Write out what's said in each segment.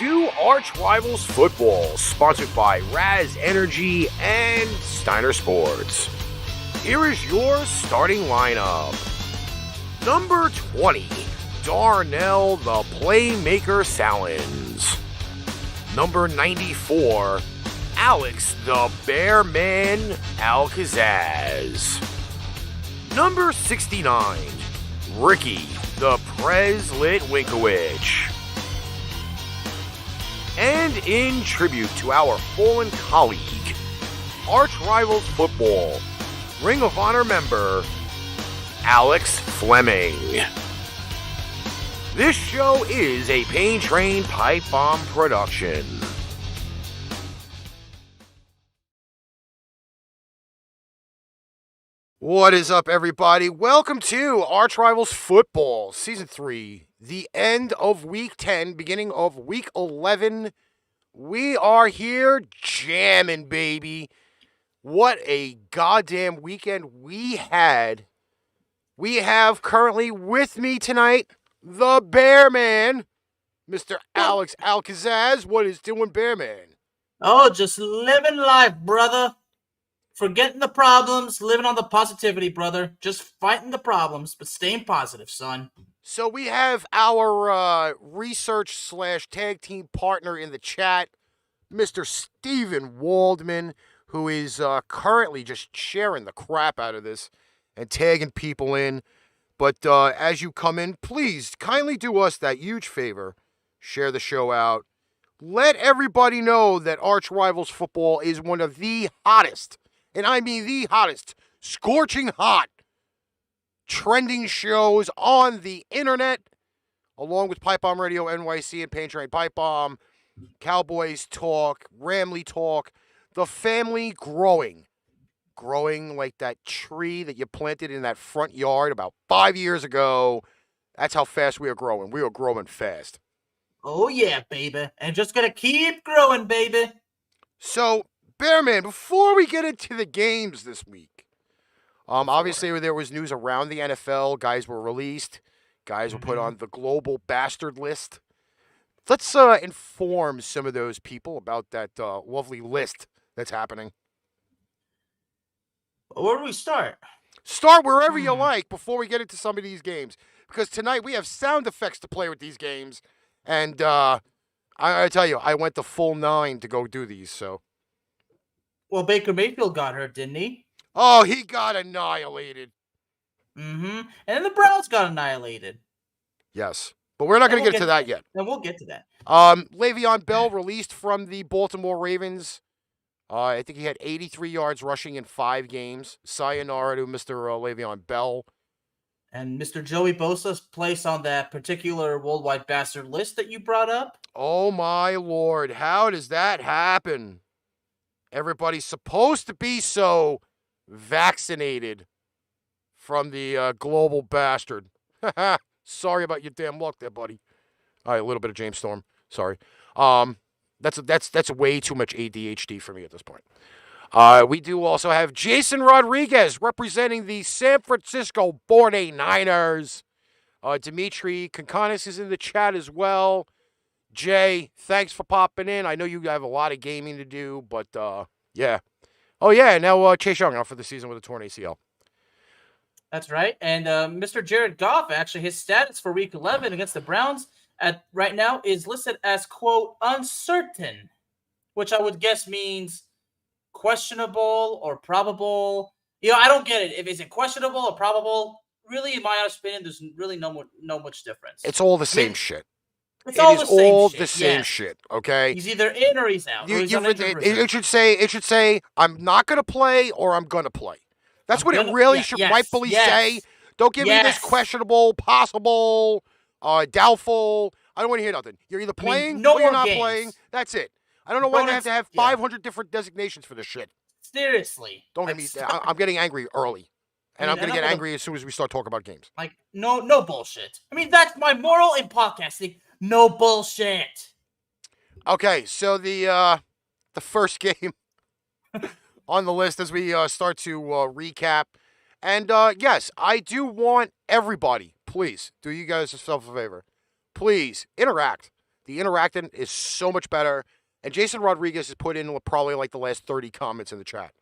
to ArchRivals Football, sponsored by Raz Energy and Steiner Sports. Here is your starting lineup. Number 20, Darnell the Playmaker Salins. Number 94, Alex the Bearman Kazzaz. Number 69, Ricky the Prez Litwinkowich. And in tribute to our fallen colleague, ArchRivals Football Ring of Honor member, Alex Fleming. This show is a Pain Train Pipe Bomb production. What is up, everybody? Welcome to ArchRivals Football Season 3, the end of Week 10, beginning of Week 11. We are here jamming, baby. What a goddamn weekend we had. We have currently with me tonight the Bearman, Mr. Alex Kazzaz. What is doing, Bearman? Oh, just living life, brother. Forgetting the problems, living on the positivity, brother. Just fighting the problems, but staying positive, son. So we have our research/tag team partner in the chat, Mr. Steven Waldman, who is currently just sharing the crap out of this and tagging people in. But as you come in, please kindly do us that huge favor. Share the show out. Let everybody know that ArchRivals Football is one of the hottest, and I mean the hottest, scorching hot, trending shows on the internet, along with Pipe Bomb Radio NYC and Pain Train Pipe Bomb, Cowboys Talk, Ramley Talk, the family growing like that tree that you planted in that front yard about 5 years ago. That's how fast we are growing. We are growing fast. Oh, yeah, baby. And just gonna keep growing, baby. So, Bearman, before we get into the games this week, obviously there was news around the NFL. Guys were released. Guys were put on the global bastard list. Let's inform some of those people about that lovely list that's happening. Where do we start? Start wherever you like before we get into some of these games. Because tonight we have sound effects to play with these games. And I tell you, I went the full 9 to go do these, so. Well, Baker Mayfield got hurt, didn't he? Oh, he got annihilated. And then the Browns got annihilated. Yes. But we're not going to get to that yet. And we'll get to that. Le'Veon Bell released from the Baltimore Ravens. I think he had 83 yards rushing in 5 games. Sayonara to Mr. Le'Veon Bell. And Mr. Joey Bosa's place on that particular worldwide bastard list that you brought up. Oh, my Lord. How does that happen? Everybody's supposed to be so vaccinated from the global bastard. Sorry about your damn luck there, buddy. All right, a little bit of James Storm. Sorry. That's way too much ADHD for me at this point. We do also have Jason Rodriguez representing the San Francisco 49ers. Dimitri Konkanis is in the chat as well. Jay, thanks for popping in. I know you have a lot of gaming to do, but yeah. Oh, yeah, now Chase Young out for the season with a torn ACL. That's right. And Mr. Jared Goff, actually, his status for Week 11 against the Browns right now is listed as, quote, uncertain, which I would guess means questionable or probable. You know, I don't get it. If it's questionable or probable, really, in my opinion, there's really no much difference. It's all the same shit. It's all the same shit, okay? He's either in or he's out. It should say, I'm not going to play or I'm going to play. That's what it really should rightfully say. Don't give me this questionable, possible, doubtful. I don't want to hear nothing. You're either playing or you're not playing. That's it. I don't know why they have to have 500 different designations for this shit. Seriously. Don't get me. I'm getting angry early. And I'm going to get angry as soon as we start talking about games. Like, no bullshit. I mean, that's my moral in podcasting. No bullshit. Okay, so the first game on the list as we start to recap. And yes, I do want everybody, please, do you guys yourself a favor. Please interact. The interacting is so much better. And Jason Rodriguez has put in probably like the last 30 comments in the chat.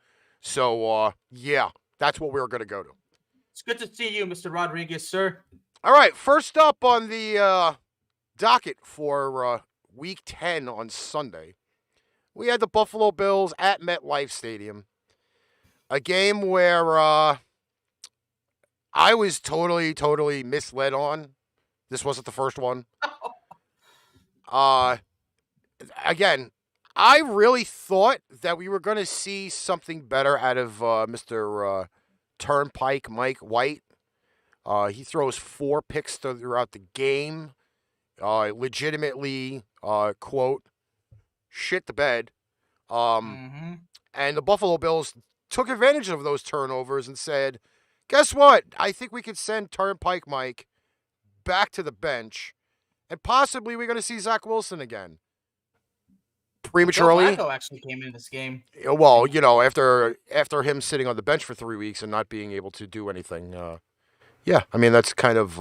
So, yeah, that's what we're going to go to. It's good to see you, Mr. Rodriguez, sir. All right, first up on the docket for Week 10 on Sunday, we had the Buffalo Bills at MetLife Stadium. A game where I was totally misled on. This wasn't the first one. Again, I really thought that we were going to see something better out of Mr. Turnpike Mike White. He throws 4 picks throughout the game. Legitimately, quote, shit the bed. And the Buffalo Bills took advantage of those turnovers and said, guess what? I think we could send Turnpike Mike back to the bench, and possibly we're going to see Zach Wilson again. Prematurely. Joe Flacco actually came in this game. Well, after him sitting on the bench for 3 weeks and not being able to do anything, yeah, I mean, that's kind of,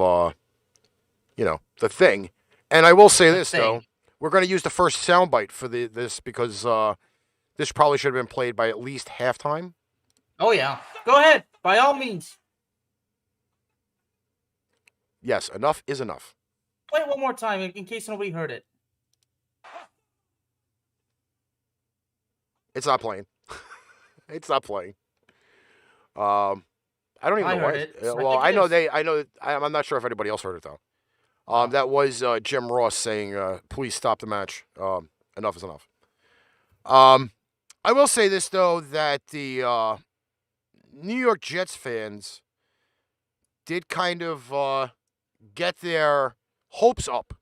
the thing. And I will say this, though. We're going to use the first soundbite for this because this probably should have been played by at least halftime. Oh, yeah. Go ahead. By all means. Yes, enough is enough. Play it one more time in case nobody heard it. It's not playing. It's not playing. I don't even know why. It. Well, I know. I'm not sure if anybody else heard it though. That was Jim Ross saying, "Please stop the match. Enough is enough." I will say this though, that the New York Jets fans did kind of get their hopes up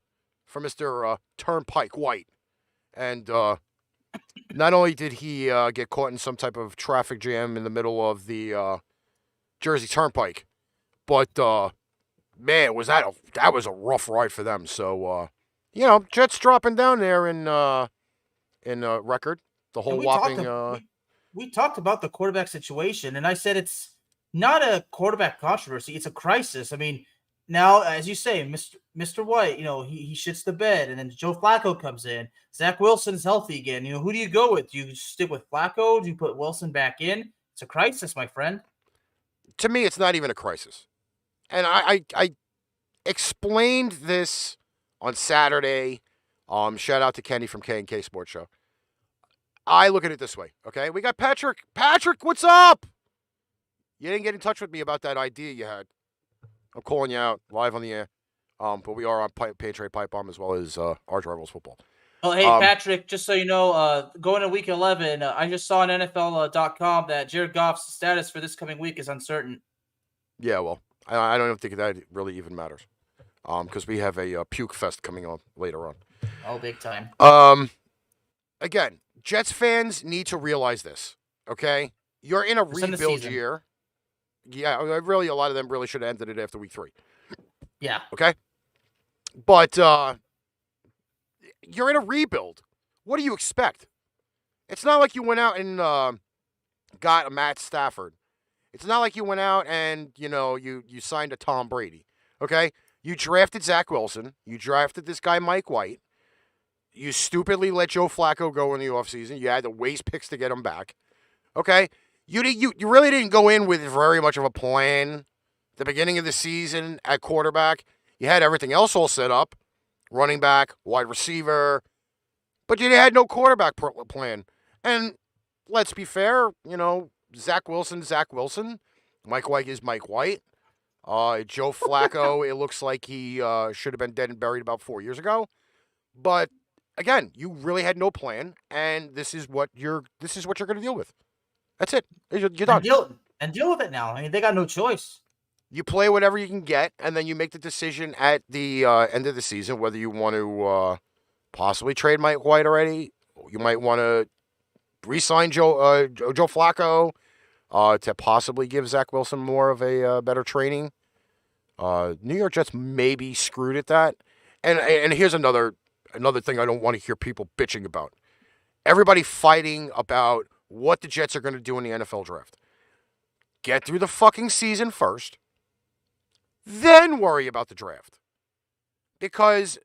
for Mr. Turnpike White, and not only did he get caught in some type of traffic jam in the middle of the Jersey Turnpike, but man, that was a rough ride for them. So Jets dropping down there in record. The whole whopping. We talked about the quarterback situation, and I said it's not a quarterback controversy; it's a crisis. I mean, now as you say, Mr. White, he shits the bed, and then Joe Flacco comes in. Zach Wilson's healthy again. Who do you go with? Do you stick with Flacco? Do you put Wilson back in? It's a crisis, my friend. To me, it's not even a crisis. And I explained this on Saturday. Shout out to Kenny from K&K Sports Show. I look at it this way, okay? We got Patrick. Patrick, what's up? You didn't get in touch with me about that idea you had. I'm calling you out live on the air. But we are on Patriot Pipe Bomb as well as ArchRivals Football. Oh, hey, Patrick, just so you know, going to Week 11, I just saw on NFL.com that Jared Goff's status for this coming week is uncertain. Yeah, well, I don't think that really even matters. Because we have a puke fest coming on later on. Oh, big time. Again, Jets fans need to realize this, okay? You're in a rebuild year. Yeah, really, a lot of them really should have ended it after Week 3. Yeah. Okay? But you're in a rebuild. What do you expect? It's not like you went out and got a Matt Stafford. It's not like you went out and, you signed a Tom Brady. Okay? You drafted Zach Wilson. You drafted this guy, Mike White. You stupidly let Joe Flacco go in the offseason. You had to waste picks to get him back. Okay? You really didn't go in with very much of a plan. The beginning of the season at quarterback, you had everything else all set up. Running back, wide receiver. But you had no quarterback plan. And let's be fair, Zach Wilson. Mike White is Mike White. Joe Flacco, it looks like he should have been dead and buried about 4 years ago. But again, you really had no plan, and this is what you're going to deal with. That's it. You're done. And deal with it now. I mean, they got no choice. You play whatever you can get, and then you make the decision at the end of the season whether you want to possibly trade Mike White already. You might want to re-sign Joe Flacco to possibly give Zach Wilson more of a better training. New York Jets may be screwed at that. And here's another thing I don't want to hear people bitching about. Everybody fighting about what the Jets are going to do in the NFL draft. Get through the fucking season first. Then worry about the draft. Because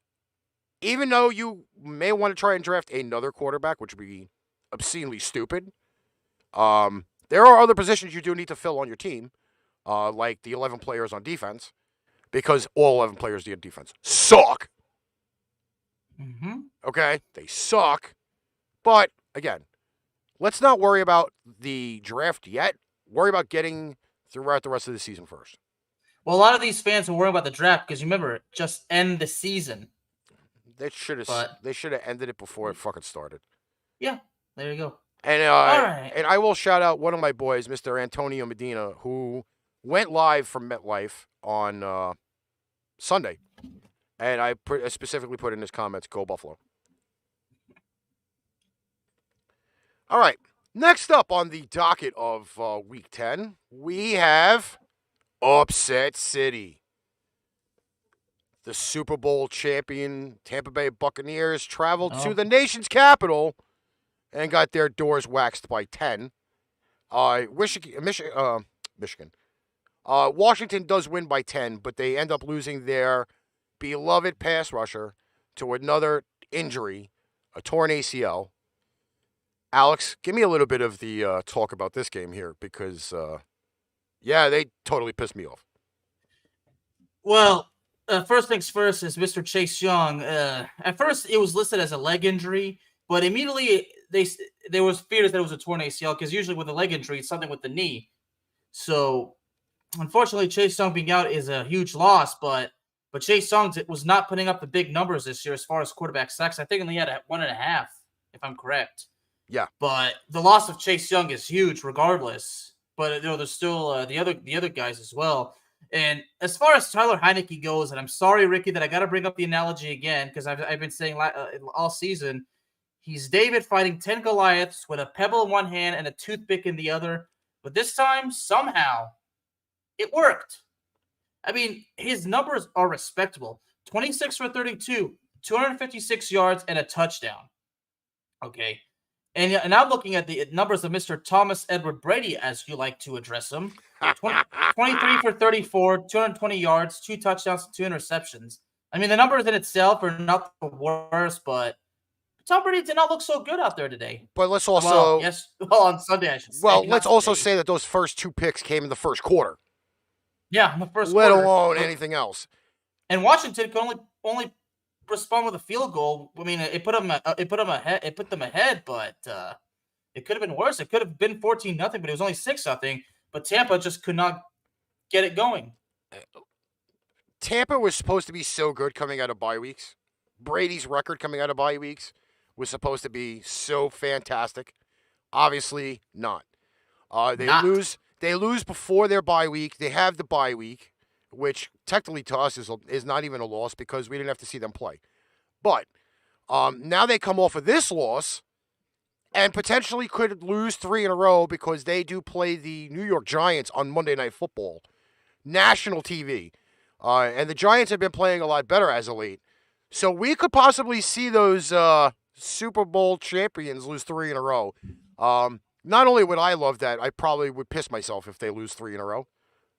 even though you may want to try and draft another quarterback, which would be obscenely stupid, there are other positions you do need to fill on your team, like the 11 players on defense, because all 11 players on defense suck. Mm-hmm. Okay? They suck. But, again, let's not worry about the draft yet. Worry about getting throughout the rest of the season first. Well, a lot of these fans will worry about the draft because remember, just end the season. They should have ended it before it fucking started. Yeah, there you go. And All right. And I will shout out one of my boys, Mr. Antonio Medina, who went live from MetLife on Sunday. And I specifically put in his comments, "Go Buffalo." All right. Next up on the docket of Week 10, we have Upset City. The Super Bowl champion Tampa Bay Buccaneers traveled to the nation's capital and got their doors waxed by 10. Michigan. Washington does win by 10, but they end up losing their beloved pass rusher to another injury, a torn ACL. Alex, give me a little bit of the talk about this game here because, they totally pissed me off. Well, first things first is Mr. Chase Young. At first, it was listed as a leg injury, but immediately there was fears that it was a torn ACL because usually with a leg injury, it's something with the knee. So, unfortunately, Chase Young being out is a huge loss, but Chase Young was not putting up the big numbers this year as far as quarterback sacks. I think he only had 1.5, if I'm correct. Yeah. But the loss of Chase Young is huge regardless. But there's still the other guys as well. And as far as Tyler Heineke goes, and I'm sorry, Ricky, that I got to bring up the analogy again because I've been saying all season, he's David fighting 10 Goliaths with a pebble in one hand and a toothpick in the other. But this time, somehow, it worked. I mean, his numbers are respectable. 26 for 32, 256 yards, and a touchdown. Okay. And I'm looking at the numbers of Mr. Thomas Edward Brady, as you like to address him. 23 for 34, 220 yards, 2 touchdowns, 2 interceptions. I mean, the numbers in itself are not the worst, but Tom Brady did not look so good out there today. But let's also... on Sunday, I should say. Well, let's also say that those first 2 picks came in the first quarter. Yeah, in the first quarter. Let alone anything else. And Washington could only respond with a field goal. I mean, it put them ahead, but it could have been worse. It could have been 14-0, but it was only 6-0. But Tampa just could not get it going. Tampa was supposed to be so good coming out of bye weeks. Brady's record coming out of bye weeks was supposed to be so fantastic. Obviously not. They lose before their bye week. They have the bye week, which technically to us is not even a loss because we didn't have to see them play. But now they come off of this loss and potentially could lose 3 in a row because they do play the New York Giants on Monday Night Football, national TV. And the Giants have been playing a lot better as of late. So we could possibly see those Super Bowl champions lose 3 in a row. Not only would I love that, I probably would piss myself if they lose 3 in a row.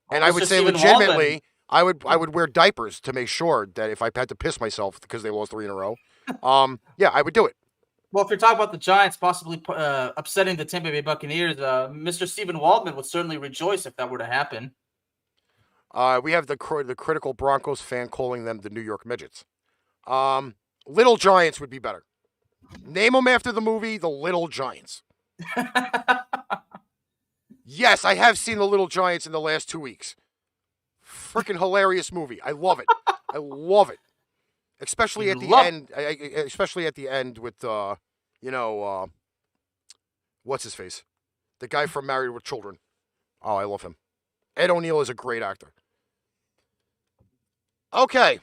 And I would say legitimately, I would wear diapers to make sure that if I had to piss myself because they lost 3 in a row, I would do it. Well, if you're talking about the Giants possibly upsetting the Tampa Bay Buccaneers, Mr. Stephen Waldman would certainly rejoice if that were to happen. We have the critical Broncos fan calling them the New York Midgets. Little Giants would be better. Name them after the movie The Little Giants. Yes, I have seen The Little Giants in the last 2 weeks. Freaking hilarious movie. I love it. I love it. Especially at the end. Especially at the end with, what's his face? The guy from Married with Children. Oh, I love him. Ed O'Neill is a great actor. Okay.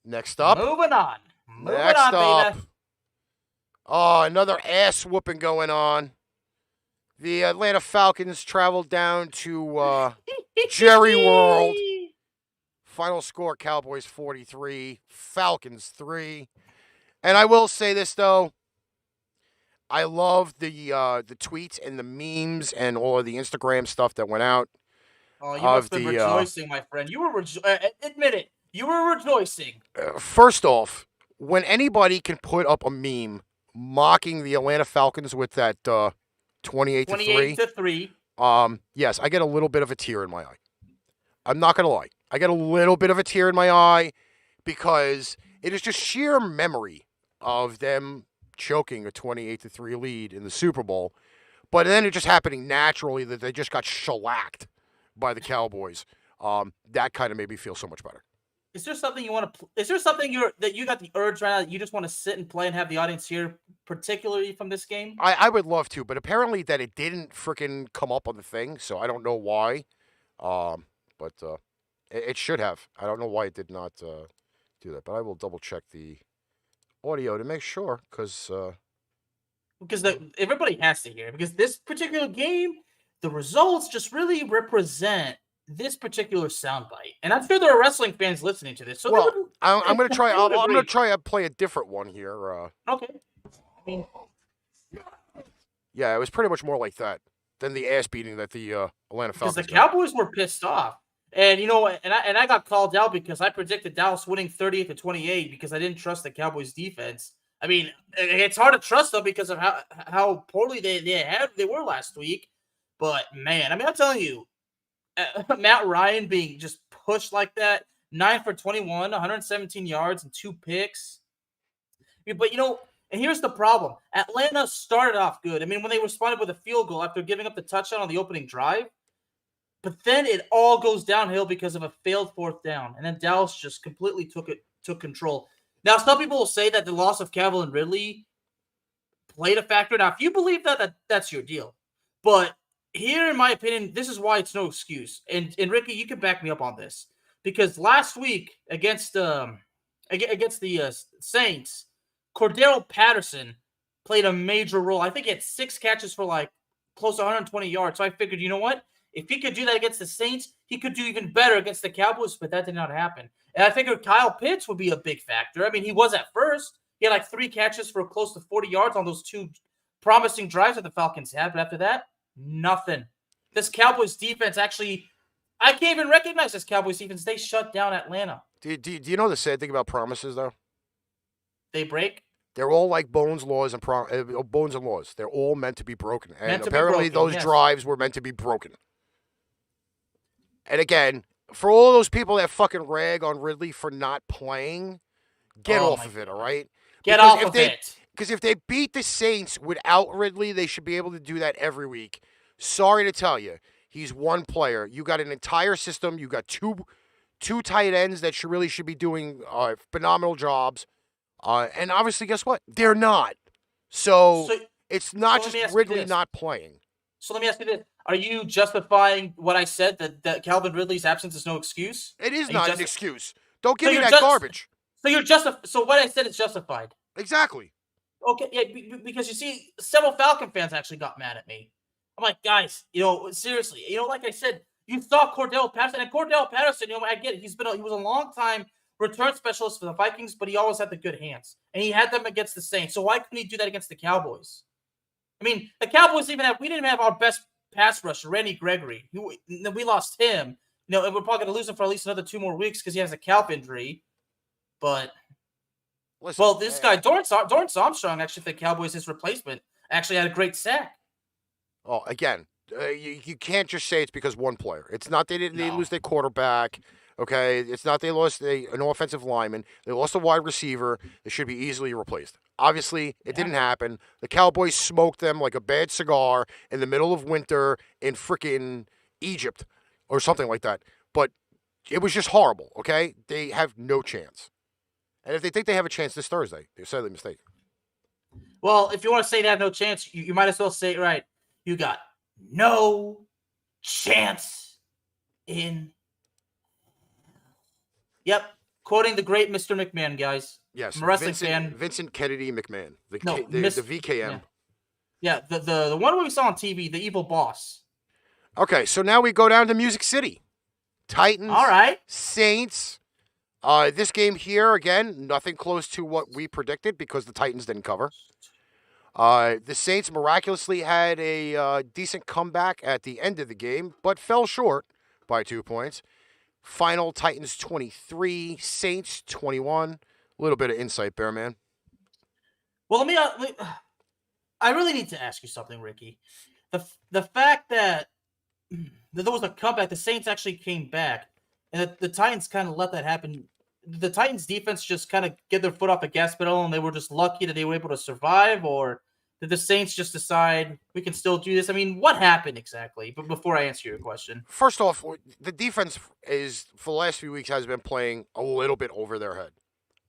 Next up. Moving on, baby. Oh, another ass whooping going on. The Atlanta Falcons traveled down to Jerry World. Final score, Cowboys 43, Falcons 3. And I will say this, though. I love the tweets and the memes and all of the Instagram stuff that went out. Oh, you must have been rejoicing, my friend. You were admit it. You were rejoicing. First off, when anybody can put up a meme mocking the Atlanta Falcons with that 28 to 3, 28-3. Yes, I get a little bit of a tear in my eye. I'm not going to lie. I get a little bit of a tear in my eye because it is just sheer memory of them choking a 28 to 3 lead in the Super Bowl. But then it just happening naturally that they just got shellacked by the Cowboys. That kind of made me feel so much better. Is there something you want to? Is there something that you got the urge right now that you just want to sit and play and have the audience hear, particularly from this game? I would love to, but apparently that it didn't freaking come up on the thing, so I don't know why. But it should have. I don't know why it did not do that, but I will double check the audio to make sure, because everybody has to hear it, because this particular game, the results just really represent this particular soundbite, and I'm sure there are wrestling fans listening to this. So well, I'm gonna try. I'm gonna agree. try to play a different one here. Okay. I mean, yeah, it was pretty much more like that than the ass beating that the Atlanta because Falcons the got. Cowboys were pissed off, and I got called out because I predicted Dallas winning 38-28 because I didn't trust the Cowboys defense. I mean, it's hard to trust them because of how poorly they were last week. But man, I mean, I'm telling you, Matt Ryan being just pushed like that, 9 for 21, 117 yards and 2 picks. But and here's the problem: Atlanta started off good. I mean, when they responded with a field goal after giving up the touchdown on the opening drive, but then it all goes downhill because of a failed 4th down, and then Dallas just completely took control. Now, some people will say that the loss of Calvin Ridley played a factor. Now, if you believe that's your deal. But here, in my opinion, this is why it's no excuse. And Ricky, you can back me up on this. Because last week against the Saints, Cordero Patterson played a major role. I think he had 6 catches for like close to 120 yards. So I figured, you know what? If he could do that against the Saints, he could do even better against the Cowboys, but that did not happen. And I figured Kyle Pitts would be a big factor. I mean, he was at first. He had like 3 catches for close to 40 yards on those 2 promising drives that the Falcons had. But after that, nothing. This Cowboys defense actually, I can't even recognize this Cowboys defense. They shut down Atlanta. Do you know the sad thing about promises, though? They break. They're all like bones, laws, and bones and laws. They're all meant to be broken. And apparently those drives were meant to be broken. And again, for all those people that fucking rag on Ridley for not playing, get off of it, all right? Get off of it. Because if they beat the Saints without Ridley, they should be able to do that every week. Sorry to tell you, he's one player. You got an entire system. You got two tight ends that should be doing phenomenal jobs. And obviously, guess what? They're not. So it's not just Ridley not playing. So let me ask you this. Are you justifying what I said, that Calvin Ridley's absence is no excuse? It is not an excuse. Don't give me that garbage. So what I said is justified. Exactly. Okay, yeah, because you see, several Falcon fans actually got mad at me. I'm like, guys, seriously, like I said, you saw Cordell Patterson, and Cordell Patterson, I get it. He was a long time return specialist for the Vikings, but he always had the good hands, and he had them against the Saints. So why couldn't he do that against the Cowboys? I mean, the Cowboys we didn't even have our best pass rusher, Randy Gregory. We lost him, and we're probably going to lose him for at least another 2 more weeks because he has a calf injury. But this guy Dorrance Armstrong, actually, the Cowboys, his replacement, actually had a great sack. Oh, again, you can't just say it's because one player. It's not they lose their quarterback. Okay, it's not they lost an offensive lineman. They lost a wide receiver. They should be easily replaced. Obviously, it didn't happen. The Cowboys smoked them like a bad cigar in the middle of winter in frickin' Egypt or something like that. But it was just horrible, okay? They have no chance. And if they think they have a chance this Thursday, they're sadly mistaken. Well, if you want to say they have no chance, you might as well say it right. You got no chance in. Yep. Quoting the great Mr. McMahon, guys. Yes. I'm a wrestling fan. Vincent Kennedy McMahon. The VKM. Yeah, the one we saw on TV, the evil boss. Okay, so now we go down to Music City. Titans. All right. Saints. This game here, again, nothing close to what we predicted because the Titans didn't cover. The Saints miraculously had a decent comeback at the end of the game, but fell short by 2 points. Final Titans 23, Saints 21. A little bit of insight, Bearman. Well, I really need to ask you something, Ricky. The fact that there was a comeback, the Saints actually came back, and the Titans kind of let that happen. The Titans defense just kind of get their foot off the gas pedal, and they were just lucky that they were able to survive, or did the Saints just decide we can still do this? I mean, what happened exactly? But before I answer your question, First off, the defense is for the last few weeks has been playing a little bit over their head.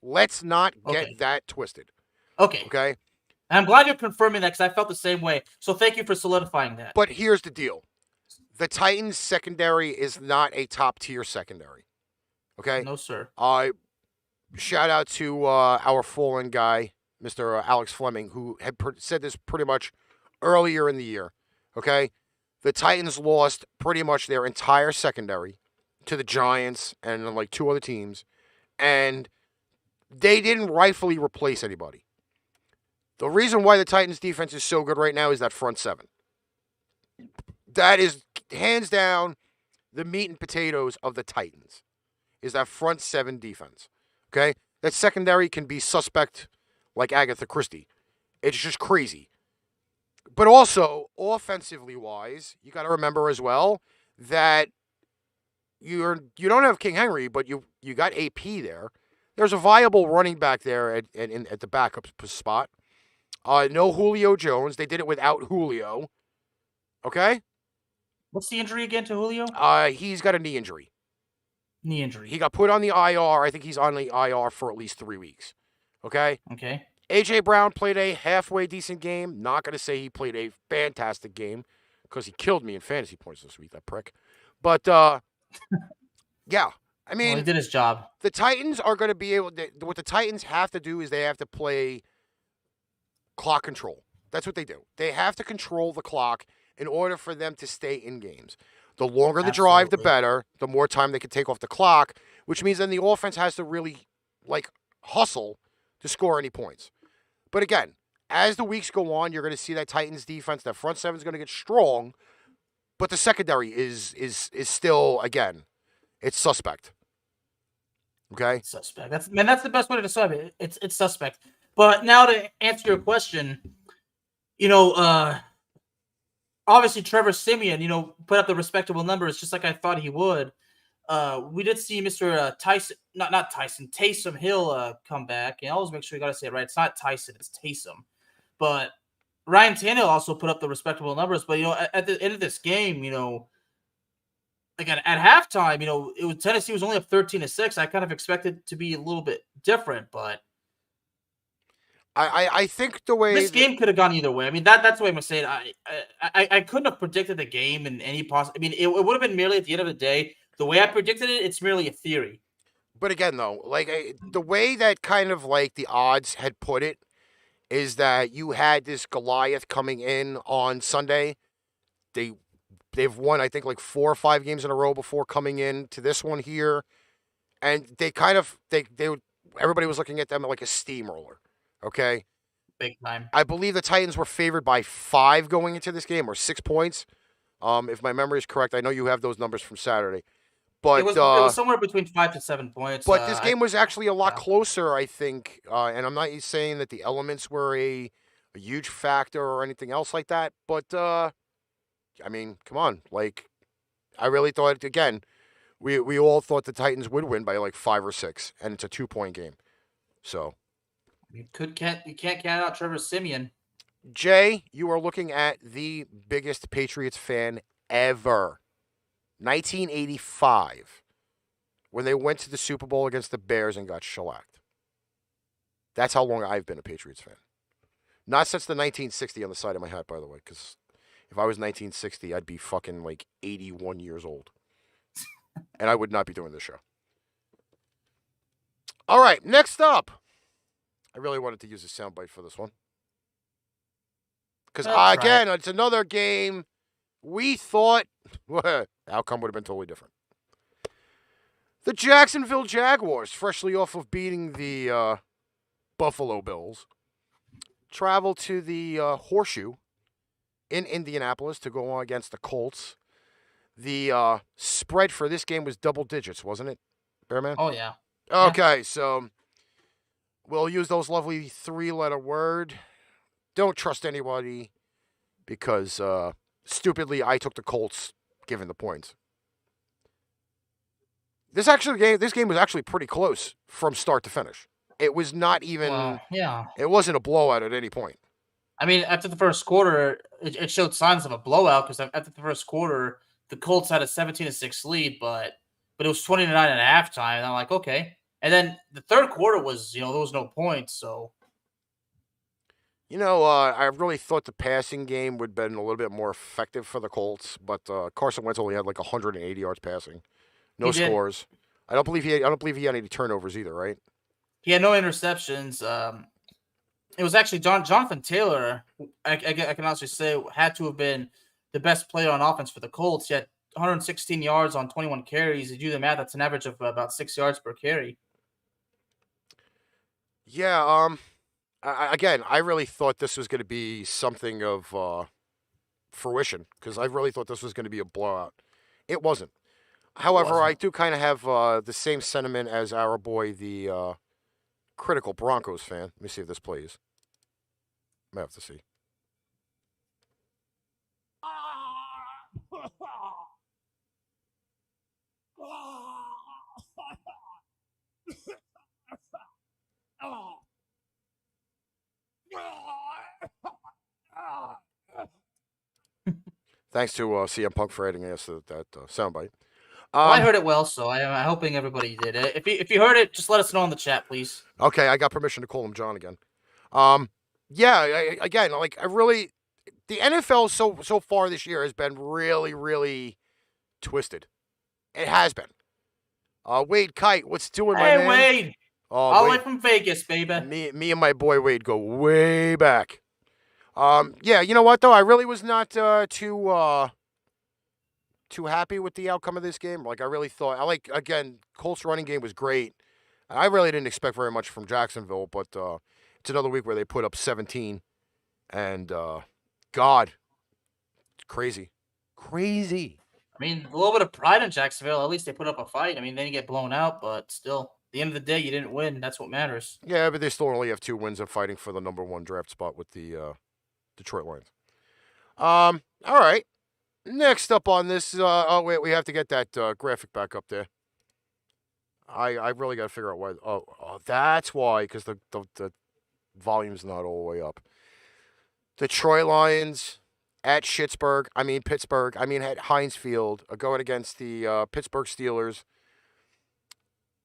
Let's not get that twisted. Okay. Okay. I'm glad you're confirming that because I felt the same way. So thank you for solidifying that. But here's the deal. The Titans secondary is not a top tier secondary. Okay? No, sir. Shout out to our fallen guy, Mr. Alex Fleming, who had said this pretty much earlier in the year. Okay? The Titans lost pretty much their entire secondary to the Giants and like 2 other teams. And they didn't rightfully replace anybody. The reason why the Titans defense is so good right now is that front 7. That is hands down the meat and potatoes of the Titans, is that front 7 defense. Okay? That secondary can be suspect like Agatha Christie. It's just crazy. But also, offensively wise, you got to remember as well that you don't have King Henry, but you got AP there. There's a viable running back there at the backup spot. No Julio Jones. They did it without Julio. Okay? What's the injury again to Julio? He's got a knee injury. Knee injury. He got put on the IR. I think he's on the IR for at least 3 weeks. Okay? Okay. A.J. Brown played a halfway decent game. Not going to say he played a fantastic game because he killed me in fantasy points this week, that prick. But, yeah. I mean, he did his job. The Titans are going to be able to, what the Titans have to do is they have to play clock control. That's what they do. They have to control the clock in order for them to stay in games. The longer the drive, the better. The more time they can take off the clock, which means then the offense has to really, hustle to score any points. But again, as the weeks go on, you're going to see that Titans defense, that front 7 is going to get strong, but the secondary is still, again, it's suspect. Okay? Suspect. That's the best way to describe it. It's suspect. But now to answer your question, obviously Trevor Siemian, put up the respectable numbers just like I thought he would. We did see Mr. Taysom Hill come back. And I always make sure you got to say it right. It's not Tyson, it's Taysom. But Ryan Tannehill also put up the respectable numbers. But, at the end of this game, again, at halftime, it was Tennessee was only up 13-6. I kind of expected it to be a little bit different, but I think the way this game could have gone either way. I mean, that's the way I'm gonna say it. I couldn't have predicted the game in any possible. I mean, it would have been merely at the end of the day. The way I predicted it, it's merely a theory. But again, though, the way that kind of the odds had put it is that you had this Goliath coming in on Sunday. They've won, I think, 4 or 5 games in a row before coming in to this one here, and they kind of everybody was looking at them like a steamroller. Okay, big time. I believe the Titans were favored by 5 going into this game, or 6 points. If my memory is correct, I know you have those numbers from Saturday. But it was somewhere between 5 to 7 points. But this game was actually a lot closer, I think. And I'm not saying that the elements were a huge factor or anything else like that. But I mean, come on, I really thought again. We all thought the Titans would win by 5 or 6, and it's a 2-point game. So. You can't count out Trevor Siemian. Jay, you are looking at the biggest Patriots fan ever. 1985, when they went to the Super Bowl against the Bears and got shellacked. That's how long I've been a Patriots fan. Not since the 1960 on the side of my hat, by the way, because if I was 1960, I'd be fucking 81 years old. And I would not be doing this show. All right, next up. I really wanted to use a soundbite for this one. Because, again, it's another game we thought the outcome would have been totally different. The Jacksonville Jaguars, freshly off of beating the Buffalo Bills, travel to the Horseshoe in Indianapolis to go on against the Colts. The spread for this game was double digits, wasn't it, Bearman? Oh, yeah. Okay, so we'll use those lovely 3-letter word. Don't trust anybody because stupidly I took the Colts given the points. This game was actually pretty close from start to finish. It was not even. Well, yeah. It wasn't a blowout at any point. I mean, after the first quarter, it showed signs of a blowout because after the first quarter, the Colts had a 17-6 lead, but it was 29 at halftime. And I'm like, okay. And then the third quarter was, there was no points, so. I really thought the passing game would have been a little bit more effective for the Colts, but Carson Wentz only had like 180 yards passing, no scores. I don't believe he had any turnovers either, right? He had no interceptions. It was actually Jonathan Taylor. I can honestly say had to have been the best player on offense for the Colts. He had 116 yards on 21 carries. You do the math, that's an average of about 6 yards per carry. Yeah. I really thought this was going to be something of fruition because I really thought this was going to be a blowout. It wasn't. However, I do kind of have the same sentiment as our boy, the critical Broncos fan. Let me see if this plays. I have to see. Thanks to CM Punk for adding us that soundbite. Well, I heard it well, so I'm hoping everybody did it. If you heard it, just let us know in the chat, please. Okay, I got permission to call him John again. The NFL so far this year has been really, really twisted. It has been. Wade Kite, what's doing, my man? Hey, Wade. All the way from Vegas, baby. Me and my boy Wade go way back. You know what though? I really was not too happy with the outcome of this game. Like I really thought, Colts running game was great. I really didn't expect very much from Jacksonville, but it's another week where they put up 17, and God, crazy. I mean, a little bit of pride in Jacksonville. At least they put up a fight. I mean, they didn't get blown out, but still, at the end of the day, you didn't win. That's what matters. Yeah, but they still only have 2 wins of fighting for the number 1 draft spot with the Detroit Lions. All right. Next up on this, wait, we have to get that graphic back up there. I really got to figure out why. Oh, that's why, because the volume's not all the way up. Detroit Lions at Pittsburgh, at Heinz Field, going against the Pittsburgh Steelers.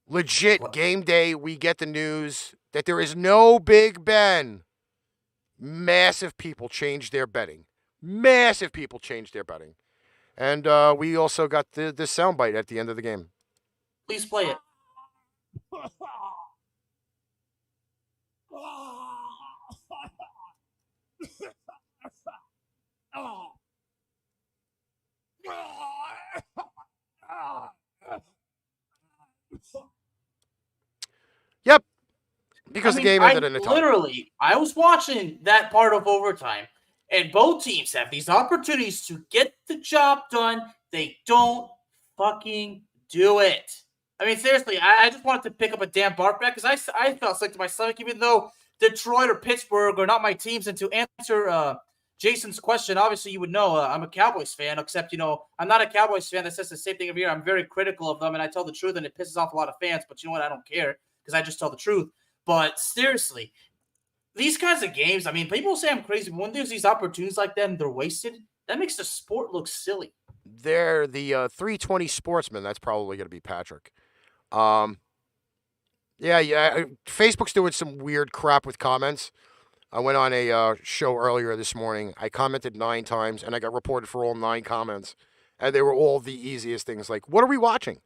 Legit game day, we get the news that there is no Big Ben. Massive people changed their betting. And we also got the soundbite at the end of the game. Please play it. Yep. Because the game ended in a tie. Literally, I was watching that part of overtime, and both teams have these opportunities to get the job done. They don't fucking do it. I mean, seriously, I just wanted to pick up a damn bark back because I felt sick to my stomach, even though Detroit or Pittsburgh are not my teams. And to answer Jason's question, obviously you would know I'm a Cowboys fan, except, I'm not a Cowboys fan that says the same thing every year. I'm very critical of them, and I tell the truth, and it pisses off a lot of fans. But you know what? I don't care because I just tell the truth. But seriously, these kinds of games, I mean, people say I'm crazy, but when there's these opportunities like that and they're wasted, that makes the sport look silly. They're the 320 sportsman. That's probably going to be Patrick. Facebook's doing some weird crap with comments. I went on a show earlier this morning. I commented 9 times, and I got reported for all 9 comments. And they were all the easiest things, like, what are we watching?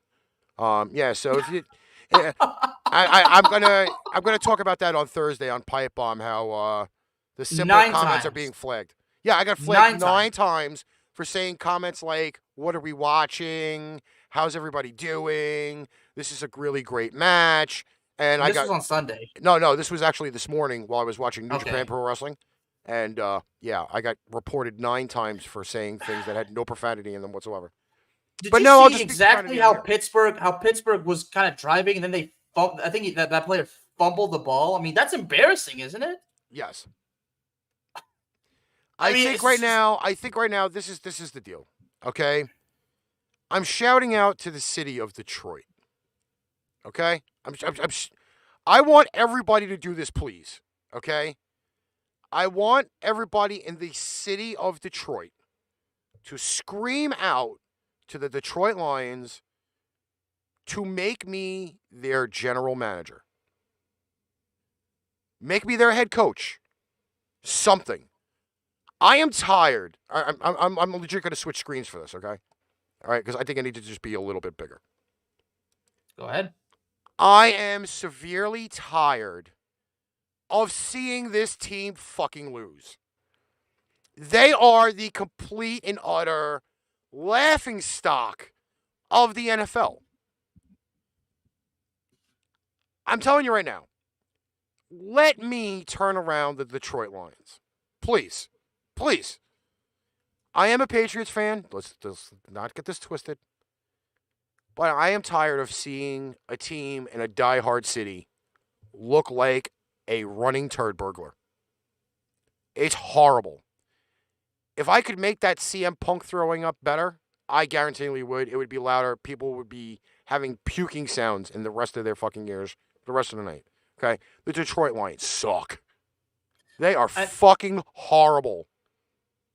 So if you... Yeah, I'm gonna talk about that on Thursday on Pipe Bomb. How the simple comments are being flagged. Yeah, I got flagged 9 times for saying comments like, "What are we watching? How's everybody doing? This is a really great match." And this was on Sunday. No, this was actually this morning while I was watching New Japan Pro Wrestling. And I got reported 9 times for saying things that had no profanity in them whatsoever. Did you see exactly how Pittsburgh was kind of driving, and then they fumbled? I think that player fumble the ball. I mean, that's embarrassing, isn't it? Yes. I I mean, think right now this is the deal. Okay? I'm shouting out to the city of Detroit. Okay? I want everybody to do this, please. Okay? I want everybody in the city of Detroit to scream out to the Detroit Lions to make me their general manager. Make me their head coach. Something. I am tired. I'm legit going to switch screens for this, okay? All right, because I think I need to just be a little bit bigger. Go ahead. I am severely tired of seeing this team fucking lose. They are the complete and utter laughingstock of the NFL. I'm telling you right now, let me turn around the Detroit Lions. Please. Please. I am a Patriots fan. Let's not get this twisted. But I am tired of seeing a team in a diehard city look like a running turd burglar. It's horrible. If I could make that CM Punk throwing up better, I guarantee we would. It would be louder. People would be having puking sounds in the rest of their fucking ears the rest of the night. Okay? The Detroit Lions suck. They are fucking horrible.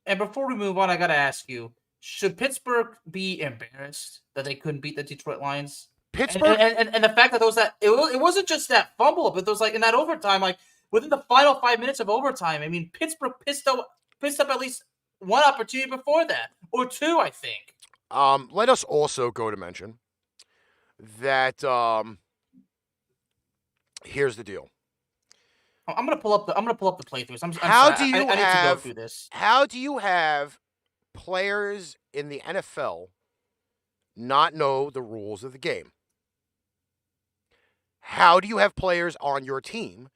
And before we move on, I got to ask you, should Pittsburgh be embarrassed that they couldn't beat the Detroit Lions? Pittsburgh? And the fact that it wasn't just that fumble, but there was like in that overtime, like within the final 5 minutes of overtime, I mean, Pittsburgh pissed up at least one opportunity before that, or two, I think. Let us also go to mention that here's the deal. I'm gonna pull up the playthroughs. I need to go through this. How do you have players in the NFL not know the rules of the game? How do you have players on your team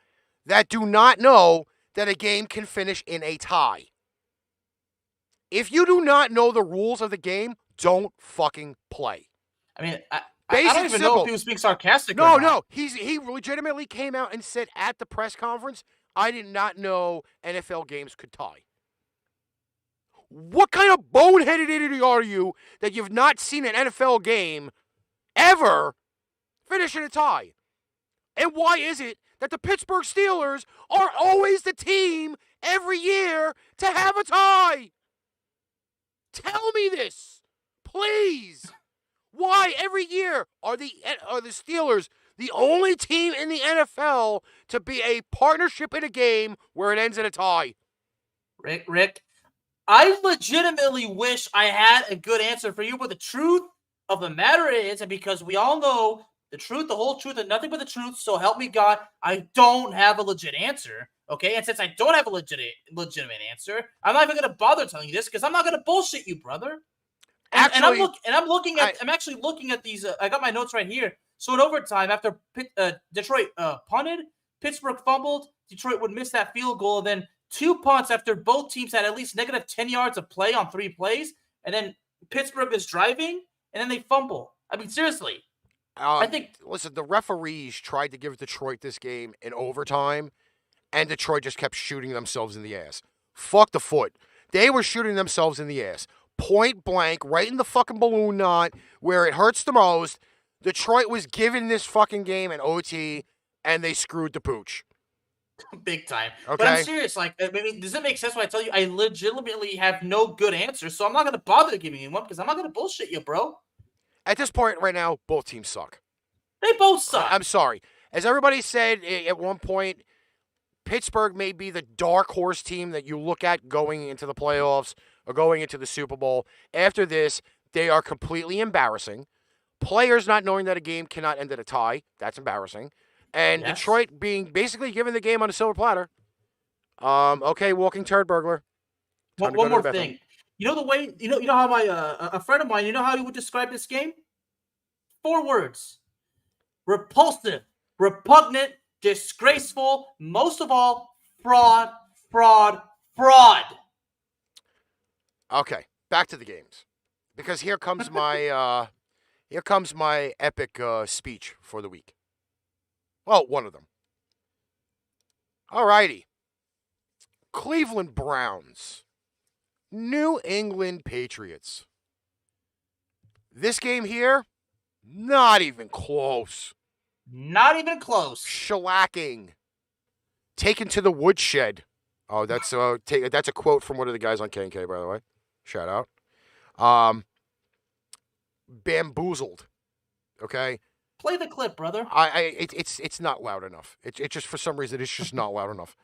that do not know that a game can finish in a tie? If you do not know the rules of the game, don't fucking play. I mean, I don't even know if he was being sarcastic or not. No. He legitimately came out and said at the press conference, I did not know NFL games could tie. What kind of boneheaded idiot are you that you've not seen an NFL game ever finish in a tie? And why is it that the Pittsburgh Steelers are always the team every year to have a tie? Tell me this, please. Why every year are the Steelers the only team in the NFL to be a partnership in a game where it ends in a tie? Rick, I legitimately wish I had a good answer for you, but the truth of the matter is, and because we all know the truth, the whole truth, and nothing but the truth, so help me God, I don't have a legit answer. Okay, and since I don't have a legitimate answer, I'm not even gonna bother telling you this because I'm not gonna bullshit you, brother. I'm actually looking at these. I got my notes right here. So in overtime, after Detroit punted, Pittsburgh fumbled. Detroit would miss that field goal. And then 2 punts after both teams had at least negative 10 yards of play on 3 plays. And then Pittsburgh is driving, and then they fumble. I mean, seriously. I think. Listen, the referees tried to give Detroit this game in overtime, and Detroit just kept shooting themselves in the ass. Fuck the foot. They were shooting themselves in the ass. Point blank, right in the fucking balloon knot, where it hurts the most. Detroit was given this fucking game an OT, and they screwed the pooch. Big time. Okay. But I'm serious. Like, I mean, does it make sense when I tell you I legitimately have no good answer? So I'm not going to bother giving you one because I'm not going to bullshit you, bro. At this point right now, both teams suck. They both suck. I'm sorry. As everybody said at one point, Pittsburgh may be the dark horse team that you look at going into the playoffs or going into the Super Bowl. After this, they are completely embarrassing. Players not knowing that a game cannot end in a tie, that's embarrassing. And yes. Detroit being basically given the game on a silver platter. Okay, walking turd burglar. One more thing. You know the way, you know how my a friend of mine, you know how he would describe this game? 4 words. Repulsive, repugnant, disgraceful, most of all, fraud, fraud, fraud. Okay, back to the games. Because here comes my epic speech for the week. Well, one of them. All righty. Cleveland Browns. New England Patriots. This game here, not even close. Not even close. Shellacking. Taken to the woodshed. Oh, that's a quote from one of the guys on K&K, by the way. Shout out. Bamboozled. Okay. Play the clip, brother. It's not loud enough. It just, for some reason, it's just not loud enough.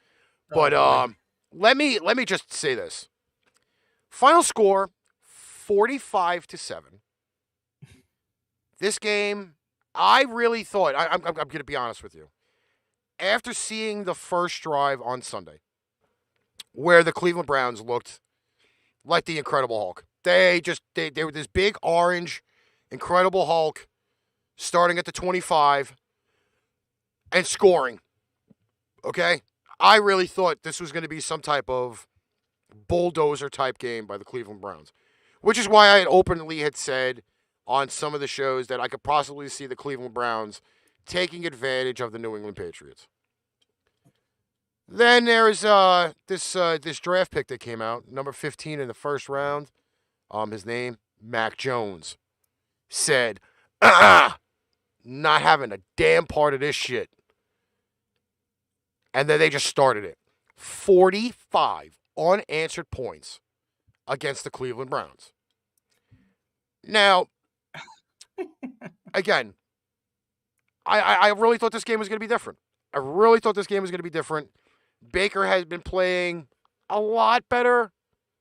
Oh, But let me just say this. Final score 45-7. This game, I really thought, I'm going to be honest with you. After seeing the first drive on Sunday, where the Cleveland Browns looked like the Incredible Hulk, they were this big orange Incredible Hulk starting at the 25 and scoring. Okay? I really thought this was going to be some type of bulldozer type game by the Cleveland Browns, which is why I had said on some of the shows that I could possibly see the Cleveland Browns taking advantage of the New England Patriots. Then there's this draft pick that came out, number 15 in the first round. His name, Mac Jones, said, not having a damn part of this shit. And then they just started it. 45 unanswered points against the Cleveland Browns. Now, again, I really thought this game was going to be different. Baker has been playing a lot better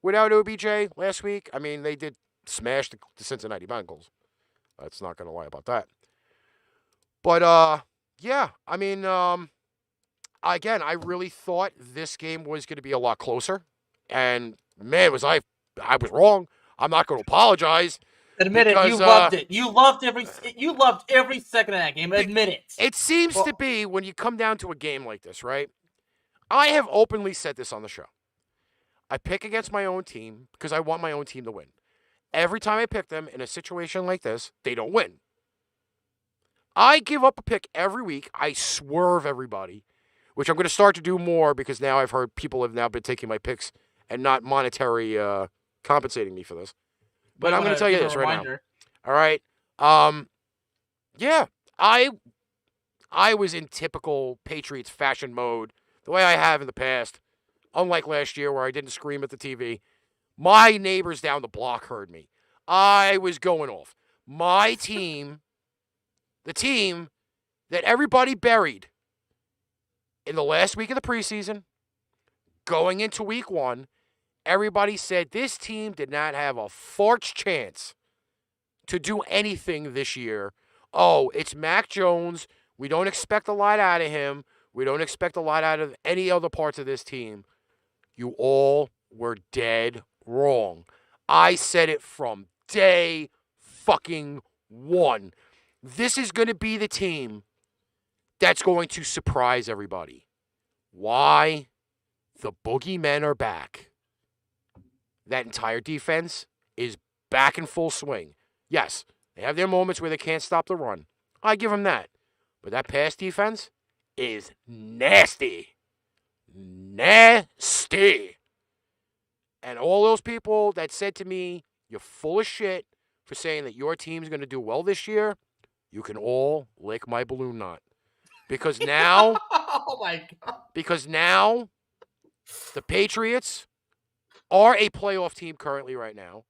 without OBJ last week. I mean, they did smash the Cincinnati Bengals. That's not going to lie about that. But, yeah, I mean, again, I really thought this game was going to be a lot closer. And, man, I was wrong. I'm not going to apologize. Admit it, you loved it. You loved every second of that game. Admit it. It seems to be when you come down to a game like this, right? I have openly said this on the show. I pick against my own team because I want my own team to win. Every time I pick them in a situation like this, they don't win. I give up a pick every week. I swerve everybody, which I'm going to start to do more because now I've heard people have now been taking my picks and not monetary compensating me for this. But I'm going to tell you this right now. All right. Yeah, I was in typical Patriots fashion mode, the way I have in the past. Unlike last year where I didn't scream at the TV. My neighbors down the block heard me. I was going off. My team, the team that everybody buried in the last week of the preseason, going into week one, everybody said this team did not have a fart's chance to do anything this year. Oh, it's Mac Jones. We don't expect a lot out of him. We don't expect a lot out of any other parts of this team. You all were dead wrong. I said it from day fucking one. This is going to be the team that's going to surprise everybody. Why? The boogeymen are back. That entire defense is back in full swing. Yes, they have their moments where they can't stop the run. I give them that. But that pass defense is nasty. Nasty. And all those people that said to me, you're full of shit for saying that your team's going to do well this year, you can all lick my balloon knot. Because now, oh my God. Because now, the Patriots are a playoff team currently right now.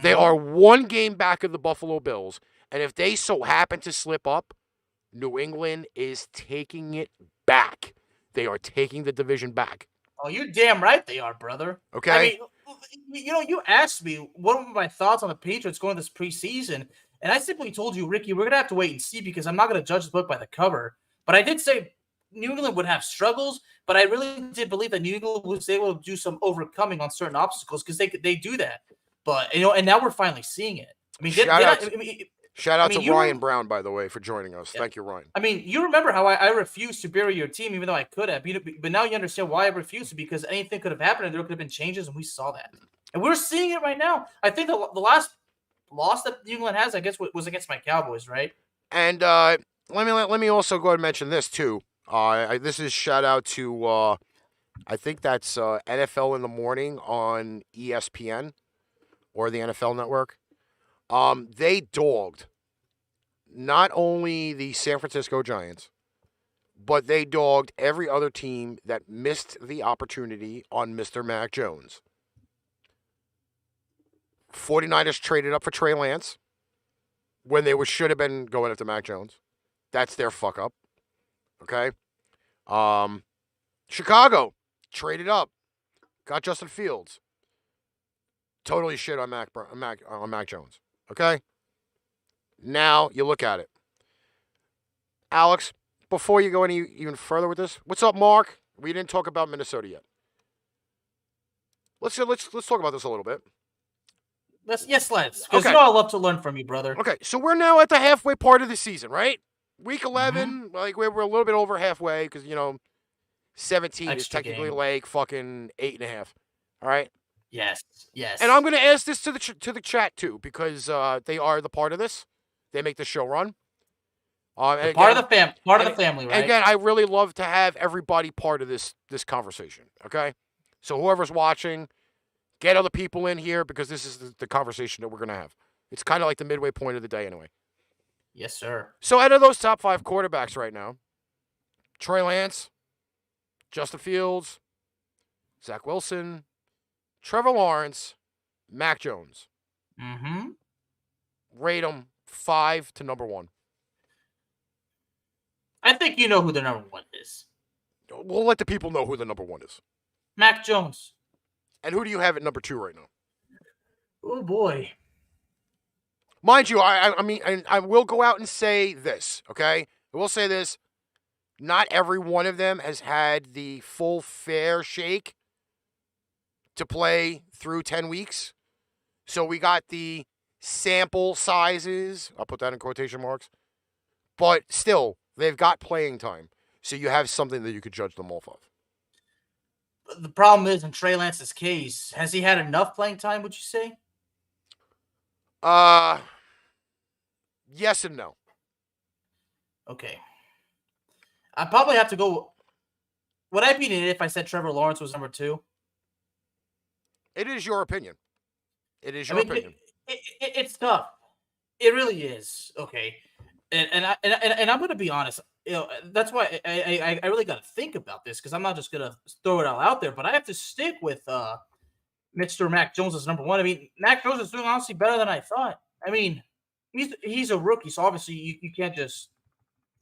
They are one game back of the Buffalo Bills. And if they so happen to slip up, New England is taking it back. They are taking the division back. Oh, you damn right they are, brother. Okay. I mean, you asked me what were my thoughts on the Patriots going this preseason, and I simply told you, Ricky, we're going to have to wait and see because I'm not going to judge the book by the cover. But I did say New England would have struggles, but I really did believe that New England was able to do some overcoming on certain obstacles because they do that. But, and now we're finally seeing it. I mean, Shout out to Ryan Brown, by the way, for joining us. Yeah. Thank you, Ryan. I mean, you remember how I refused to bury your team, even though I could have. But now you understand why I refused to, because anything could have happened and there could have been changes, and we saw that. And we're seeing it right now. I think the last loss that New England has, I guess, was against my Cowboys, right? And let me also go ahead and mention this, too. This is shout out to I think that's NFL in the morning on ESPN or the NFL Network. They dogged not only the San Francisco Giants, but they dogged every other team that missed the opportunity on Mr. Mac Jones. 49ers traded up for Trey Lance when they should have been going after Mac Jones. That's their fuck up. Okay. Chicago traded up, got Justin Fields. Totally shit on Mac Jones. Okay. Now you look at it, Alex. Before you go even further with this, what's up, Mark? We didn't talk about Minnesota yet. Let's talk about this a little bit. Let's. Because Okay. I love to learn from you, brother. Okay, so we're now at the halfway part of the season, right? Week 11, like we're a little bit over halfway because 17 is technically game. like fucking 8.5. All right. Yes. And I'm going to ask this to the chat too because they are the part of this. They make the show run. Part of the family, right? And again, I really love to have everybody part of this conversation. Okay, so whoever's watching, get other people in here because this is the conversation that we're gonna have. It's kind of like the midway point of the day, anyway. Yes, sir. So out of those top 5 quarterbacks right now, Trey Lance, Justin Fields, Zach Wilson, Trevor Lawrence, Mac Jones. Rate them 5 to number 1. I think you know who the number 1 is. We'll let the people know who the number 1 is. Mac Jones. And who do you have at number 2 right now? Oh, boy. Mind you, I mean, I will go out and say this, okay? I will say this. Not every one of them has had the full fair shake to play through 10 weeks. So we got the sample sizes. I'll put that in quotation marks. But still, they've got playing time. So you have something that you could judge them off of. The problem is, in Trey Lance's case, has he had enough playing time, would you say? Yes and no. Okay. I probably have to go. Would I be an idiot if I said Trevor Lawrence was number 2? It is your opinion. It is your opinion. It's tough. It really is. Okay. And I'm going to be honest. That's why I really got to think about this because I'm not just going to throw it all out there, but I have to stick with Mr. Mac Jones as number 1. I mean, Mac Jones is doing honestly better than I thought. I mean, he's a rookie, so obviously you can't just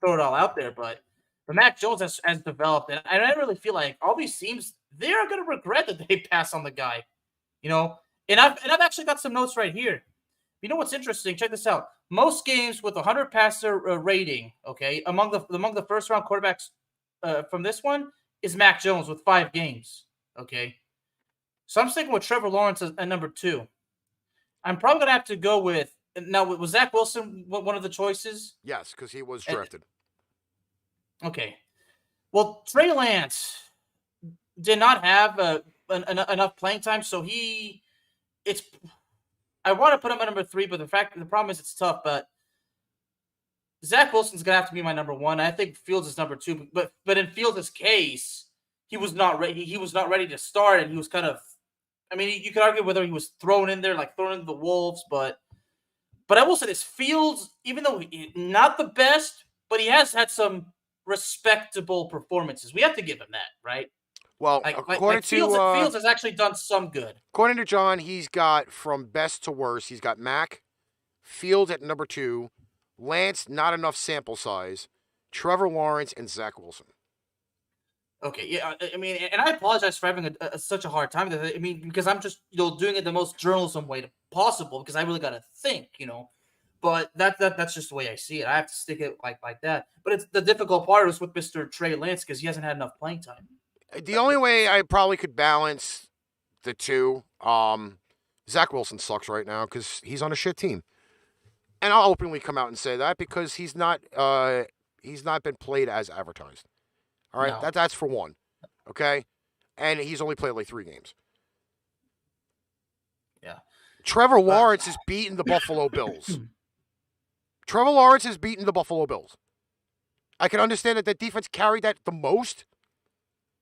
throw it all out there, but Mac Jones has developed, and I really feel like all these teams, they are going to regret that they pass on the guy, And I've actually got some notes right here. You know what's interesting? Check this out. Most games with 100 passer rating, okay, among the first round quarterbacks from this one is Mac Jones with 5 games, okay. So I'm sticking with Trevor Lawrence at number 2. I'm probably gonna have to go with now. Was Zach Wilson one of the choices? Yes, because he was drafted. Okay. Well, Trey Lance did not have enough playing time, so I want to put him at number 3, but the problem is it's tough. But Zach Wilson's gonna have to be my number 1. I think Fields is number 2, but in Fields' case, he was not ready. He was not ready to start, and he was kind of. I mean, you could argue whether he was thrown in there, like thrown into the wolves, but I will say this: Fields, even though not the best, but he has had some respectable performances. We have to give him that, right? Well, according to Fields has actually done some good. According to John, he's got from best to worst. He's got Mac, Fields at number 2, Lance, not enough sample size, Trevor Lawrence, and Zach Wilson. Okay, yeah, I mean, and I apologize for having such a hard time with it. I mean, because I'm just doing it the most journalism way possible because I really got to think, But that's just the way I see it. I have to stick it like that. But it's the difficult part is with Mr. Trey Lance because he hasn't had enough playing time. The only way I probably could balance the two, Zach Wilson sucks right now because he's on a shit team, and I'll openly come out and say that because he's not been played as advertised. All right, No. that's for one, okay, and he's only played like 3 games. Yeah, Trevor Lawrence has beaten the Buffalo Bills. Trevor Lawrence has beaten the Buffalo Bills. I can understand that defense carried that the most,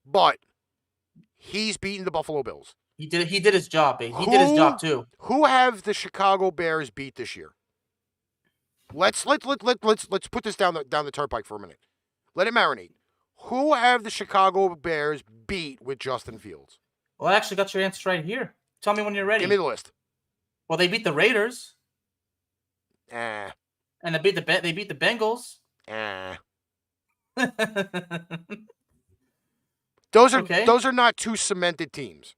but he's beaten the Buffalo Bills. He did his job, babe. He did his job too. Who have the Chicago Bears beat this year? Let's put this down the turnpike for a minute. Let it marinate. Who have the Chicago Bears beat with Justin Fields? Well, I actually got your answer right here. Tell me when you're ready. Give me the list. Well, they beat the Raiders. And they beat the Bengals. Those are not two cemented teams.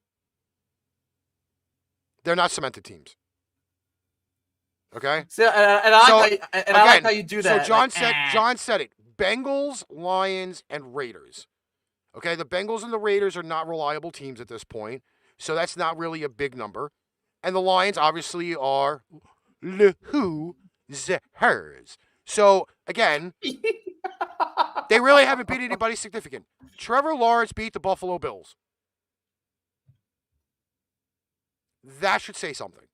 They're not cemented teams. Okay. So, I like how you do that. So John said it. Bengals, Lions, and Raiders. Okay, the Bengals and the Raiders are not reliable teams at this point, so that's not really a big number. And the Lions obviously are losers. So again, they really haven't beat anybody significant. Trevor Lawrence beat the Buffalo Bills. That should say something.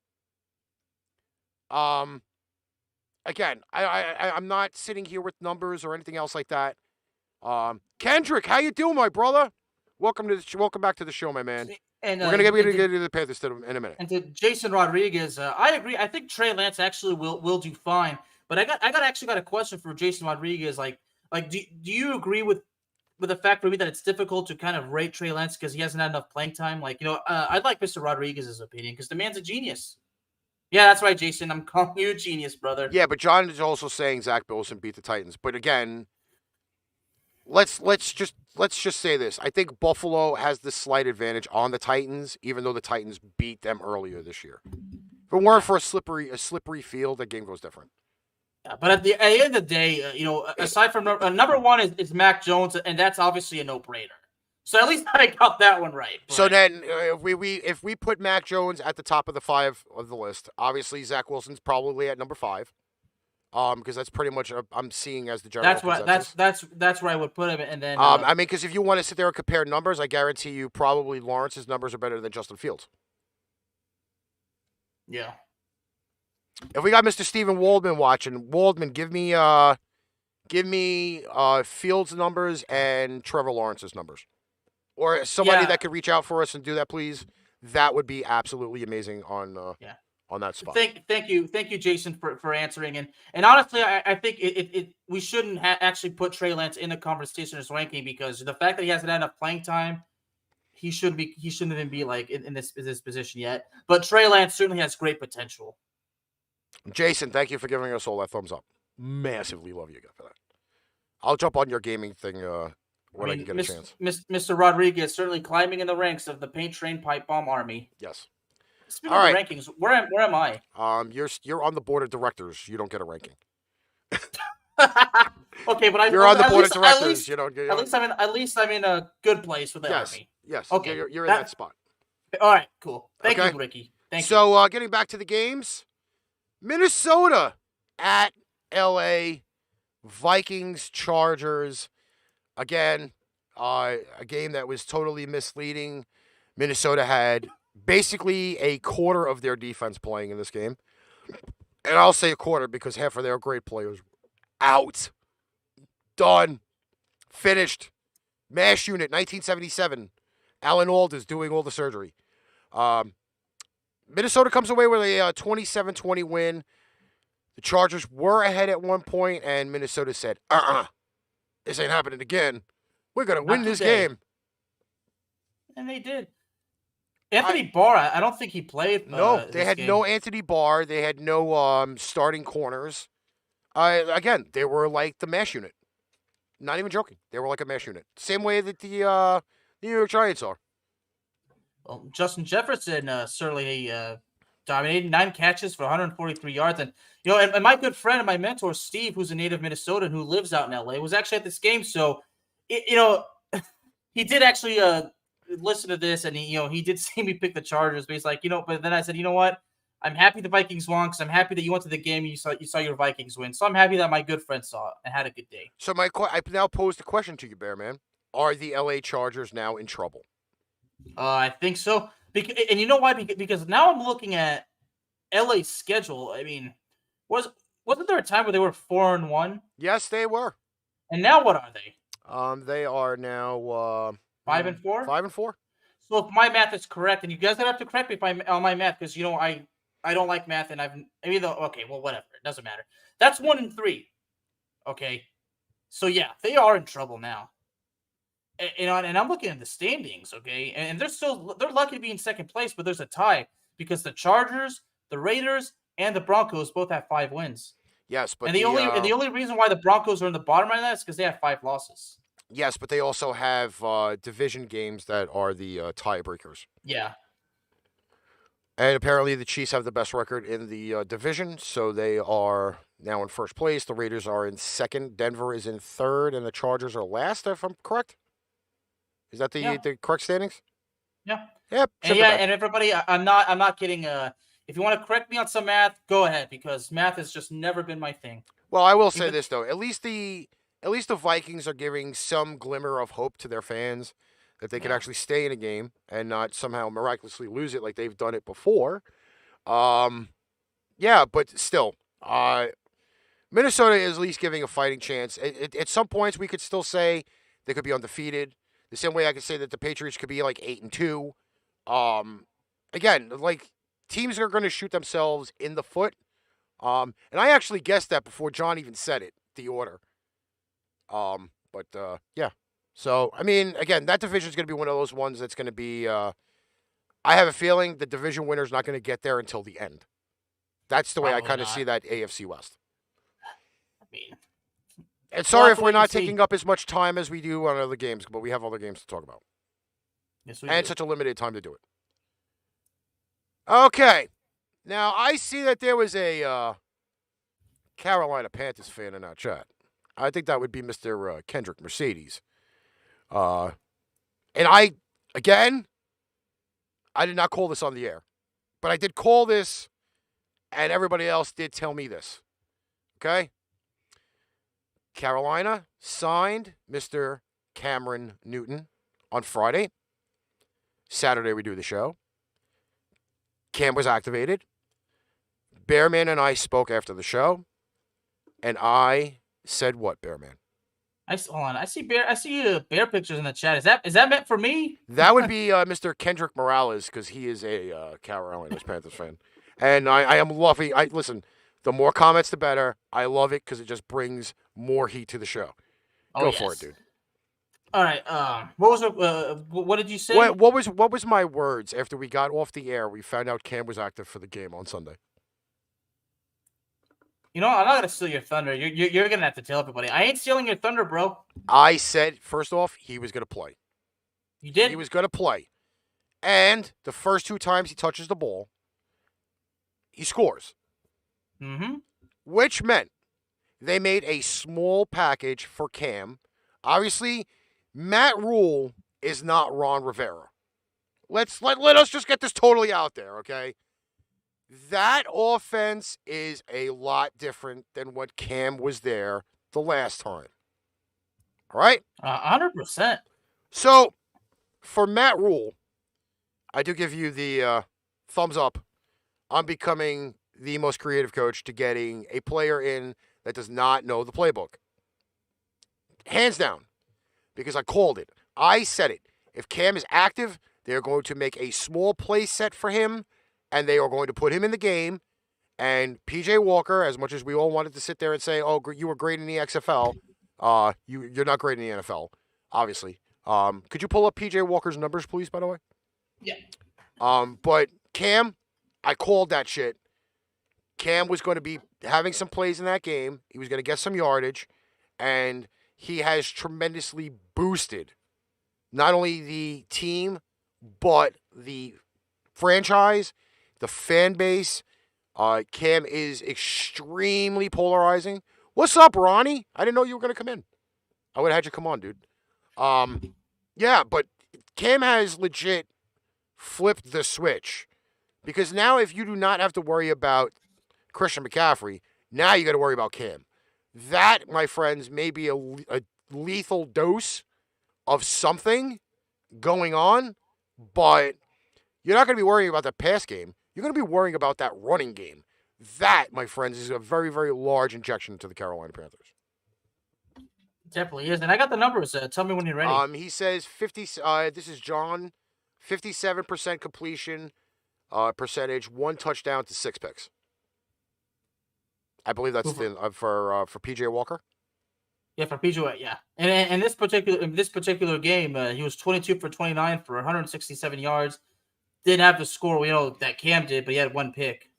Again, I'm not sitting here with numbers or anything else like that. Kendrick, how you doing, my brother? Welcome back to the show, my man. And we're gonna get to the Panthers in a minute. And to Jason Rodriguez, I agree. I think Trey Lance actually will do fine. But I got a question for Jason Rodriguez. Like do you agree with the fact for me that it's difficult to kind of rate Trey Lance because he hasn't had enough playing time? Like, I'd like Mr. Rodriguez's opinion because the man's a genius. Yeah, that's right, Jason. I'm calling you a genius, brother. Yeah, but John is also saying Zach Wilson beat the Titans. But again, let's just say this. I think Buffalo has the slight advantage on the Titans, even though the Titans beat them earlier this year. If it weren't for a slippery field, that game goes different. Yeah, but at the end of the day, aside from number one is Mac Jones, and that's obviously a no-brainer. So at least I got that one right. But. So then, if we put Mac Jones at the top of the 5 of the list, obviously Zach Wilson's probably at number 5, because that's pretty much I'm seeing as the general. That's where I would put him, and then. I mean, because if you want to sit there and compare numbers, I guarantee you probably Lawrence's numbers are better than Justin Fields. Yeah. If we got Mr. Stephen Waldman watching, Waldman, give me Fields' numbers and Trevor Lawrence's numbers. Or somebody that could reach out for us and do that, please. That would be absolutely amazing on that spot. Thank you, Jason, for answering. And honestly, I think we shouldn't actually put Trey Lance in the conversation as ranking because the fact that he hasn't had enough playing time, he shouldn't even be like in this position yet. But Trey Lance certainly has great potential. Jason, thank you for giving us all that thumbs up. Massively love you for that. I'll jump on your gaming thing. When I can get a chance. Mr. Rodriguez certainly climbing in the ranks of the paint train pipe bomb army. Yes. Speaking of rankings, where am I? You're on the board of directors. You don't get a ranking. Okay, but you're on the board of directors. You don't get. At least I'm in a good place with the army. Yes. Okay. You're in that spot. All right. Cool. Thank you, Ricky. Thank you. So getting back to the games, Minnesota at LA, Vikings, Chargers. Again, a game that was totally misleading. Minnesota had basically a quarter of their defense playing in this game. And I'll say a quarter because half of their great players out. Done. Finished. MASH unit, 1977. Alan Alders doing all the surgery. Minnesota comes away with a 27-20 win. The Chargers were ahead at one point, and Minnesota said, this ain't happening again. We're going to win this game. And they did. Anthony Barr, I don't think he played. No, they had no Anthony Barr. They had no starting corners. Again, they were like the MASH unit. Not even joking. They were like a MASH unit. Same way that the New York Giants are. Well, Justin Jefferson certainly dominated 9 catches for 143 yards. And, and my good friend and my mentor, Steve, who's a native Minnesotan who lives out in LA, was actually at this game. So, he did actually listen to this and he did see me pick the Chargers, but he's like, but then I said, you know what? I'm happy the Vikings won because I'm happy that you went to the game and you saw your Vikings win. So I'm happy that my good friend saw it and had a good day. So I now posed a question to you, Bearman. Are the LA Chargers now in trouble? I think so. And you know why? Because now I'm looking at LA's schedule. I mean, wasn't there a time where they were 4-1? Yes, they were. And now what are they? They are now 5-4. 5-4. So if my math is correct, and you guys gonna have to correct me if I'm on my math, because I don't like math, and okay, well, whatever, it doesn't matter. That's 1-3. Okay, so yeah, they are in trouble now. And I'm looking at the standings, okay, and they're lucky to be in second place, but there's a tie because the Chargers, the Raiders, and the Broncos both have 5 wins. Yes, but And the only reason why the Broncos are in the bottom right now is because they have 5 losses. yes, but they also have division games that are the tiebreakers. Yeah. And apparently the Chiefs have the best record in the division, so they are now in first place. The Raiders are in second. Denver is in third, and the Chargers are last, if I'm correct. Is that the correct standings? Yeah. Yep. And everybody, I'm not kidding. If you want to correct me on some math, go ahead, because math has just never been my thing. Well, I will say this though: at least the Vikings are giving some glimmer of hope to their fans that they could actually stay in a game and not somehow miraculously lose it like they've done it before. Yeah, but still, Minnesota is at least giving a fighting chance. At some points, we could still say they could be undefeated. The same way I could say that the Patriots could be like 8-2. Again, like teams are going to shoot themselves in the foot. And I actually guessed that before John even said it, the order. Yeah. So, I mean, again, that division is going to be one of those ones that's going to be, I have a feeling the division winner's not going to get there until the end. That's the way I kind of see that AFC West. I mean, and sorry if we're not taking up as much time as we do on other games, but we have other games to talk about. Yes, we and do. Such a limited time to do it. Okay. Now, I see that there was a Carolina Panthers fan in our chat. I think that would be Mr. Kendrick Mercedes. And I did not call this on the air. But I did call this, and everybody else did tell me this. Okay? Carolina signed Mr. Cameron Newton on Friday. Saturday we do the show. Cam was activated. Bearman and I spoke after the show, and I said what, Bearman? Hold on. I see bear pictures in the chat. Is that meant for me? That would be Mr. Kendrick Morales, because he is a Carolina Panthers fan, and I am loving. Listen. The more comments, the better. I love it because it just brings more heat to the show. Go for it, dude. All right. What did you say? What was my words after we got off the air? We found out Cam was active for the game on Sunday. You know, I'm not gonna steal your thunder. You're gonna have to tell everybody. I ain't stealing your thunder, bro. I said first off he was gonna play. You did. He was gonna play, and the first 2 times he touches the ball, he scores. Mm-hmm. Which meant they made a small package for Cam. Obviously, Matt Rule is not Ron Rivera. Let us just get this totally out there, okay? That offense is a lot different than what Cam was there the last time. All right? 100%. So, for Matt Rule, I do give you the thumbs up on becoming the most creative coach to getting a player in that does not know the playbook. Hands down. Because I called it. I said it. If Cam is active, they're going to make a small play set for him, and they are going to put him in the game. And PJ Walker, as much as we all wanted to sit there and say, oh, you were great in the XFL, you're not great in the NFL, obviously. Could you pull up PJ Walker's numbers, please, by the way? Yeah. But Cam, I called that shit. Cam was going to be having some plays in that game. He was going to get some yardage, and he has tremendously boosted not only the team, but the franchise, the fan base. Cam is extremely polarizing. What's up, Ronnie? I didn't know you were going to come in. I would have had you come on, dude. Yeah, but Cam has legit flipped the switch. Because now if you do not have to worry about Christian McCaffrey, now you got to worry about Cam. That, my friends, may be a lethal dose of something going on, but you're not going to be worrying about the pass game. You're going to be worrying about that running game. That, my friends, is a very, very large injection to the Carolina Panthers. Definitely is. And I got the numbers. Tell me when you're ready. He says 50. This is John, 57% completion percentage, 1 touchdown to 6 picks. I believe that's for PJ Walker. Yeah, for PJ, yeah. And in this particular game, he was 22 for 29 for 167 yards. Didn't have the score, that Cam did, but he had 1 pick.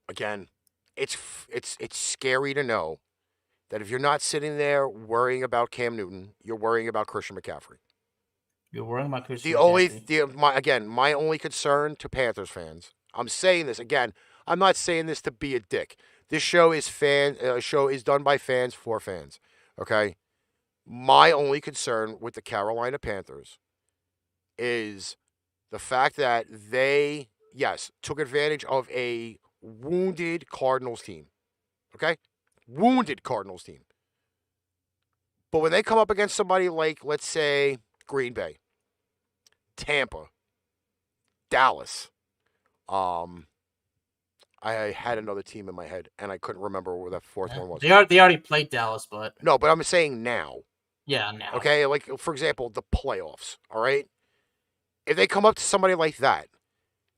Again, it's scary to know that if you're not sitting there worrying about Cam Newton, you're worrying about Christian McCaffrey. You're worrying about Christian McCaffrey. My only concern to Panthers fans. I'm saying this again. I'm not saying this to be a dick. This show is done by fans for fans. Okay. My only concern with the Carolina Panthers is the fact that they, yes, took advantage of a wounded Cardinals team. Okay? Wounded Cardinals team. But when they come up against somebody like, let's say, Green Bay, Tampa, Dallas, I had another team in my head, and I couldn't remember where that fourth one was. They already played Dallas, but... No, but I'm saying now. Yeah, now. Okay? Like, for example, the playoffs, all right? If they come up to somebody like that,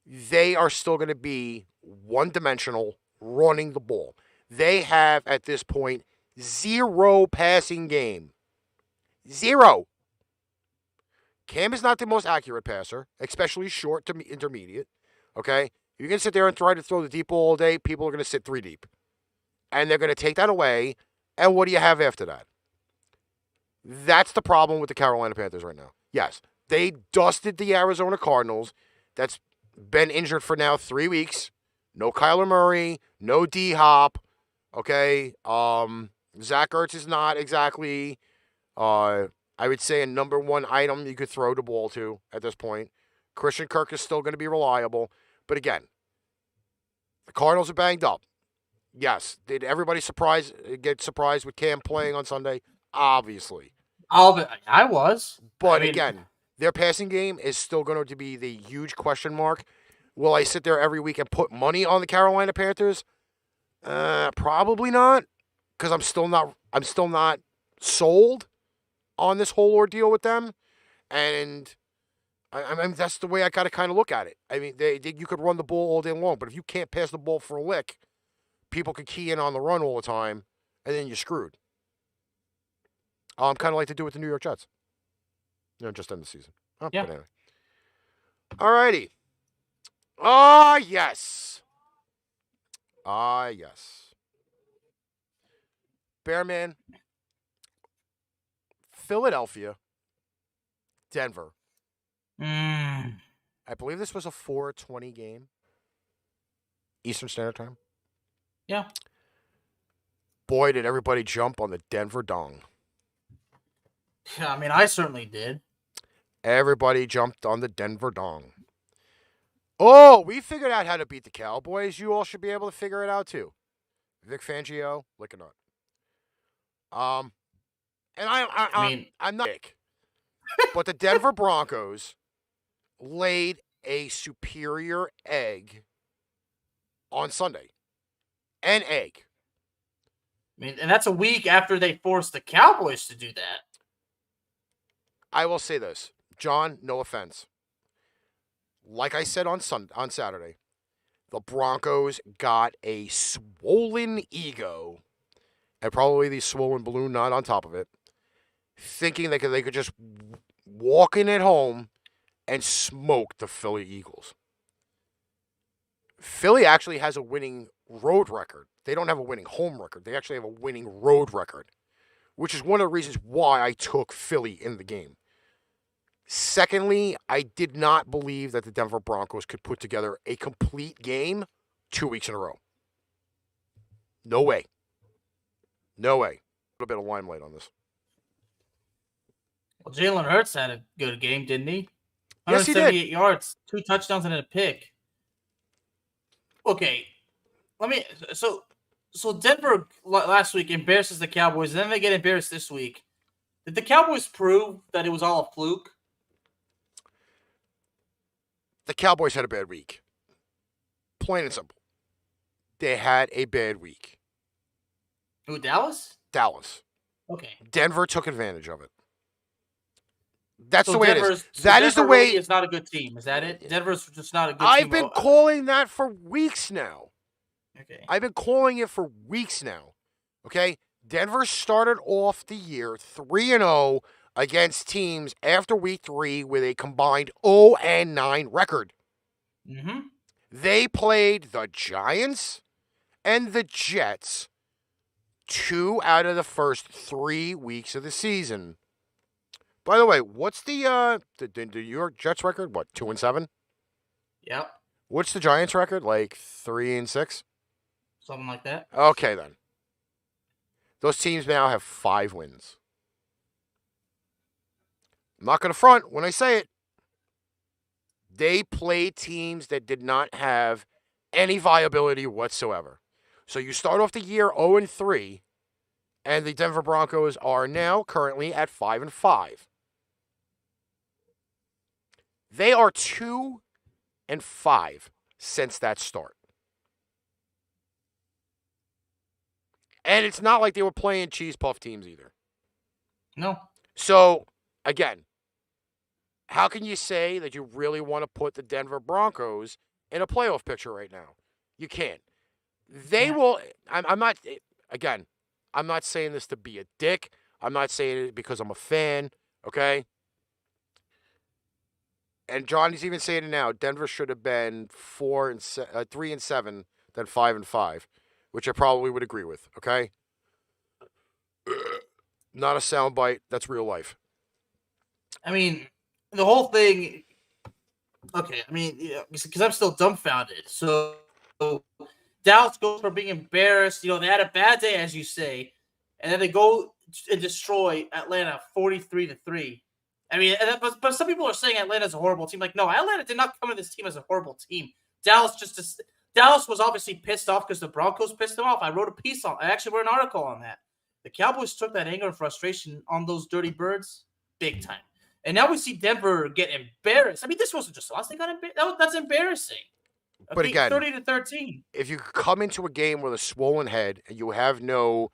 they are still going to be one-dimensional, running the ball. They have, at this point, 0 passing game. 0. Cam is not the most accurate passer, especially short to intermediate. Okay? If you're going to sit there and try to throw the deep ball all day, people are going to sit 3 deep. And they're going to take that away, and what do you have after that? That's the problem with the Carolina Panthers right now. Yes, they dusted the Arizona Cardinals. That's been injured for now 3 weeks. No Kyler Murray, no D-Hop. Okay, Zach Ertz is not exactly, I would say, a number 1 item you could throw the ball to at this point. Christian Kirk is still going to be reliable. But again, the Cardinals are banged up. Yes, did everybody get surprised with Cam playing on Sunday? Obviously. I was. But again, their passing game is still going to be the huge question mark. Will I sit there every week and put money on the Carolina Panthers? Probably not, because I'm still not sold on this whole ordeal with them, and I mean that's the way I got to kind of look at it. I mean, you could run the ball all day long, but if you can't pass the ball for a lick, people could key in on the run all the time, and then you're screwed. Kind of like to do with the New York Jets. Just end the season. Yeah. But anyway. Alrighty. Ah, yes. Ah, yes. Bearman. Philadelphia. Denver. I believe this was a 4:20 game. Eastern Standard Time. Yeah. Boy, did everybody jump on the Denver dong. Yeah, I mean, I certainly did. Everybody jumped on the Denver dong. Oh, we figured out how to beat the Cowboys. You all should be able to figure it out too. Vic Fangio, lick a nut. And I'm not Vic, but the Denver Broncos laid a superior egg on Sunday. An egg. I mean, and that's a week after they forced the Cowboys to do that. I will say this, John, no offense. Like I said on Saturday, the Broncos got a swollen ego, and probably the swollen balloon knot on top of it, thinking they could just walk in at home and smoke the Philly Eagles. Philly actually has a winning road record. They don't have a winning home record. They actually have a winning road record, which is one of the reasons why I took Philly in the game. Secondly, I did not believe that the Denver Broncos could put together a complete game 2 weeks in a row. No way. No way. A little bit of limelight on this. Well, Jalen Hurts had a good game, didn't he? Yes, he did. 178 yards, 2 touchdowns, and a pick. Okay, So Denver last week embarrasses the Cowboys, and then they get embarrassed this week. Did the Cowboys prove that it was all a fluke? The Cowboys had a bad week. Plain and simple. They had a bad week. Who, Dallas? Dallas. Okay. Denver took advantage of it. That's So the way it Denver's is. That is the Denver way. really is not a good team. Is that it? Denver's just not a good I've team. been calling that for weeks now. Okay. I've been calling it for weeks now. Okay? Denver started off the year 3-0 against teams after week 3 with a combined 0-9 record. Mm-hmm. They played the Giants and the Jets 2 out of the first 3 weeks of the season. By the way, what's the New York Jets record? What, 2-7? Yep. What's the Giants record? Like 3-6? Something like that. Okay, then. Those teams now have 5 wins. I'm not going to front when I say it. They played teams that did not have any viability whatsoever. So you start off the year 0-3, and the Denver Broncos are now currently at 5-5. They are 2-5 since that start. And it's not like they were playing cheese puff teams either. No. So, again, how can you say that you really want to put the Denver Broncos in a playoff picture right now? You can't. They will. I'm not. Again, I'm not saying this to be a dick. I'm not saying it because I'm a fan. Okay. And Johnny's even saying it now. Denver should have been 3-7 than 5-5, which I probably would agree with. Okay. Not a soundbite. That's real life. I mean, the whole thing. Okay, I mean, because I'm still dumbfounded. So Dallas goes from being embarrassed. They had a bad day, as you say, and then they go and destroy Atlanta 43-3. I mean, but some people are saying Atlanta's a horrible team. Like, no, Atlanta did not come to this team as a horrible team. Dallas was obviously pissed off because the Broncos pissed them off. I actually wrote an article on that. The Cowboys took that anger and frustration on those dirty birds big time. And now we see Denver get embarrassed. I mean, this wasn't just a loss. They got embarrassed. That's embarrassing. But again, 30-13. If you come into a game with a swollen head and you have no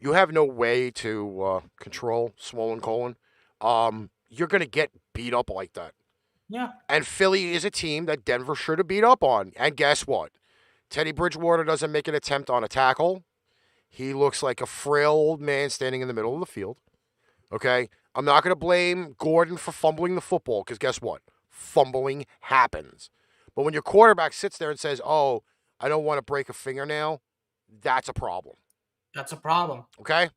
way to control swollen colon, you're going to get beat up like that. Yeah. And Philly is a team that Denver should have beat up on. And guess what? Teddy Bridgewater doesn't make an attempt on a tackle. He looks like a frail old man standing in the middle of the field. Okay? I'm not going to blame Gordon for fumbling the football because guess what? Fumbling happens. But when your quarterback sits there and says, oh, I don't want to break a fingernail, that's a problem. That's a problem. Okay?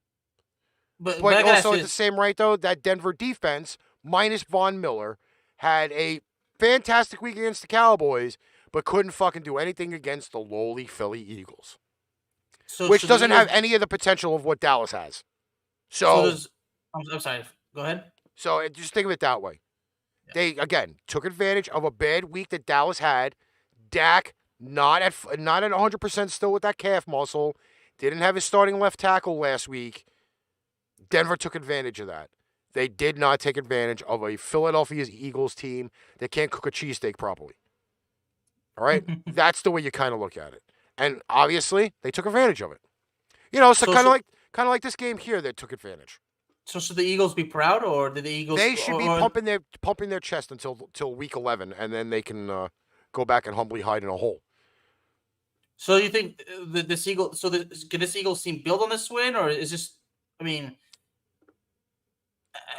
But also at the same rate, though, that Denver defense, minus Von Miller, had a fantastic week against the Cowboys, but couldn't fucking do anything against the lowly Philly Eagles. Which doesn't have any of the potential of what Dallas has. I'm sorry. Go ahead. So just think of it that way. Yeah. They, again, took advantage of a bad week that Dallas had. Dak, not at 100% still with that calf muscle. Didn't have his starting left tackle last week. Denver took advantage of that. They did not take advantage of a Philadelphia Eagles team that can't cook a cheesesteak properly. All right? That's the way you kind of look at it. And obviously, they took advantage of it. So kind of like this game here that took advantage. So should the Eagles be proud, or did the Eagles? They should be pumping their chest until week 11, and then they can go back and humbly hide in a hole. So you think this Eagle? So can this Eagles team build on this win, or is just? I mean,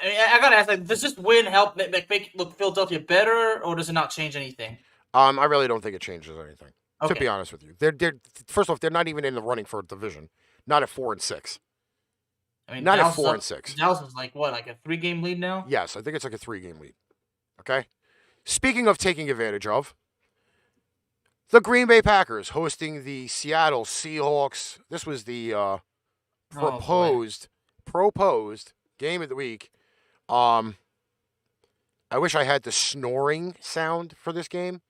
I gotta ask: does this win help make look Philadelphia better, or does it not change anything? I really don't think it changes anything. Okay. To be honest with you, they're first off, they're not even in the running for a division. Not at 4-6. I mean, not Dallas at 4-6. Dallas is like what, like a 3-game lead now? Yes, I think it's like a 3-game lead. Okay. Speaking of taking advantage of, the Green Bay Packers hosting the Seattle Seahawks. This was the proposed game of the week. I wish I had the snoring sound for this game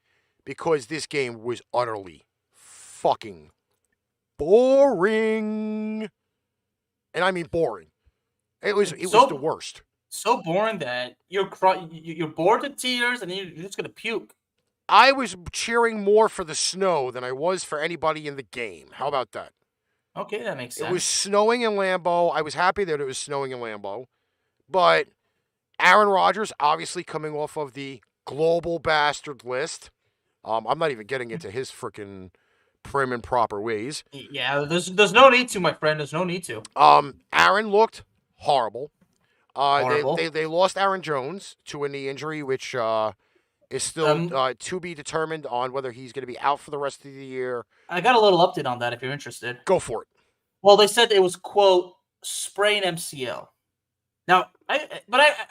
because this game was utterly fucking boring. And I mean boring. It was the worst. So boring that you're bored to tears and you're just gonna puke. I was cheering more for the snow than I was for anybody in the game. How about that? Okay, that makes It was sense. snowing in Lambeau. I was happy that it was snowing in Lambeau. But Aaron Rodgers, obviously coming off of the global bastard list. I'm not even getting into his freaking prim and proper ways. Yeah, there's no need to, my friend. There's no need to. Aaron looked horrible. They Horrible. they lost Aaron Jones to a knee injury, which is still Um, to be determined on whether he's going to be out for the rest of the year. I got a little update on that if you're interested. Go for it. Well, they said it was quote sprain MCL. Now,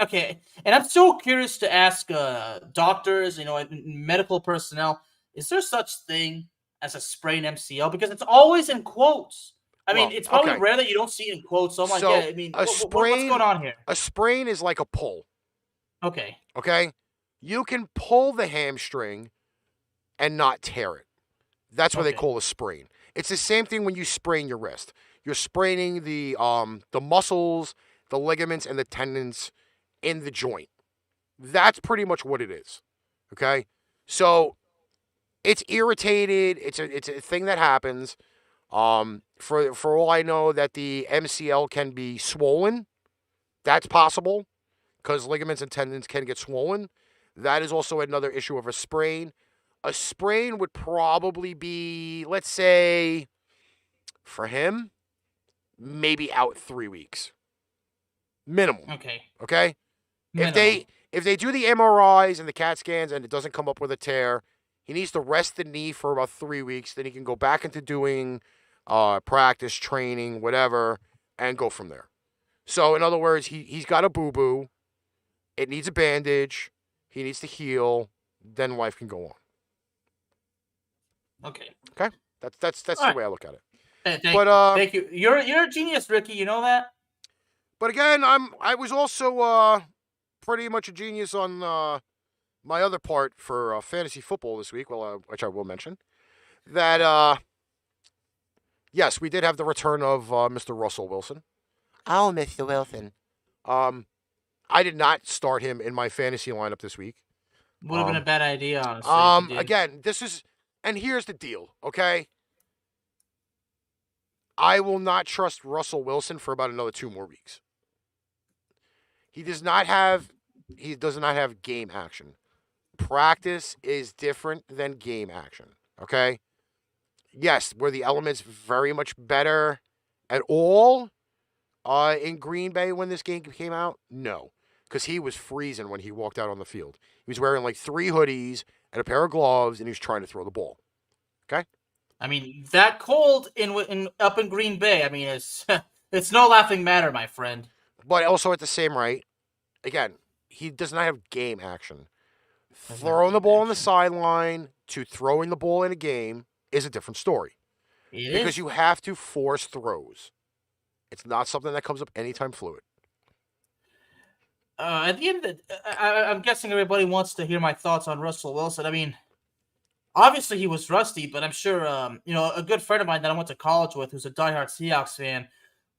okay, and I'm so curious to ask doctors, and medical personnel, is there such thing as a sprain MCL? Because it's always in quotes. I mean, Well, it's probably okay. rare that you don't see it in quotes. So I'm like, yeah, So I mean, a what's sprain, going on here? a sprain is like a pull. Okay, Okay, you can pull the hamstring and not tear it. That's what they okay, call a sprain. It's the same thing when you sprain your wrist. You're spraining the muscles, the ligaments, and the tendons in the joint. That's pretty much what it is. Okay, so it's irritated. It's a thing that happens. For all I know, that the MCL can be swollen. That's possible because ligaments and tendons can get swollen. That is also another issue of a sprain. A sprain would probably be, let's say, for him, maybe out 3 weeks minimum. okay. Okay, if Minimum. they do the MRIs and the CAT scans and it doesn't come up with a tear, he needs to rest the knee for about 3 weeks. Then he can go back into doing practice, training, whatever, and go from there. So in other words, he's got a boo boo. It needs a bandage. He needs to heal. Then life can go on. Okay. Okay, that's All the right. way I look at it. Thank But you. Thank you. You're a genius, Ricky. You know that. but again, I was also pretty much a genius on my other part for fantasy football this week. Well, which I will mention that yes, we did have the return of Mr. Russell Wilson. Oh, Mr. Wilson. Um, I did not start him in my fantasy lineup this week. Would have been a bad idea, honestly, if you did. Again, and here's the deal, okay? I will not trust Russell Wilson for about another 2 more weeks. He does not have game action. Practice is different than game action, okay? Yes, were the elements very much better at all in Green Bay when this game came out? No, because he was freezing when he walked out on the field. He was wearing like 3 hoodies and a pair of gloves, and he was trying to throw the ball. Okay. I mean, that cold up in Green Bay. I mean, it's it's no laughing matter, my friend. But also at the same rate, again, he does not have game action. Doesn't have Throwing the game ball on the action. sideline to throwing the ball in a game is a different story It because is. you have to force throws. It's not something that comes up anytime fluid. At the end of I'm guessing everybody wants to hear my thoughts on Russell Wilson. I mean, obviously he was rusty, but I'm sure a good friend of mine that I went to college with, who's a diehard Seahawks fan,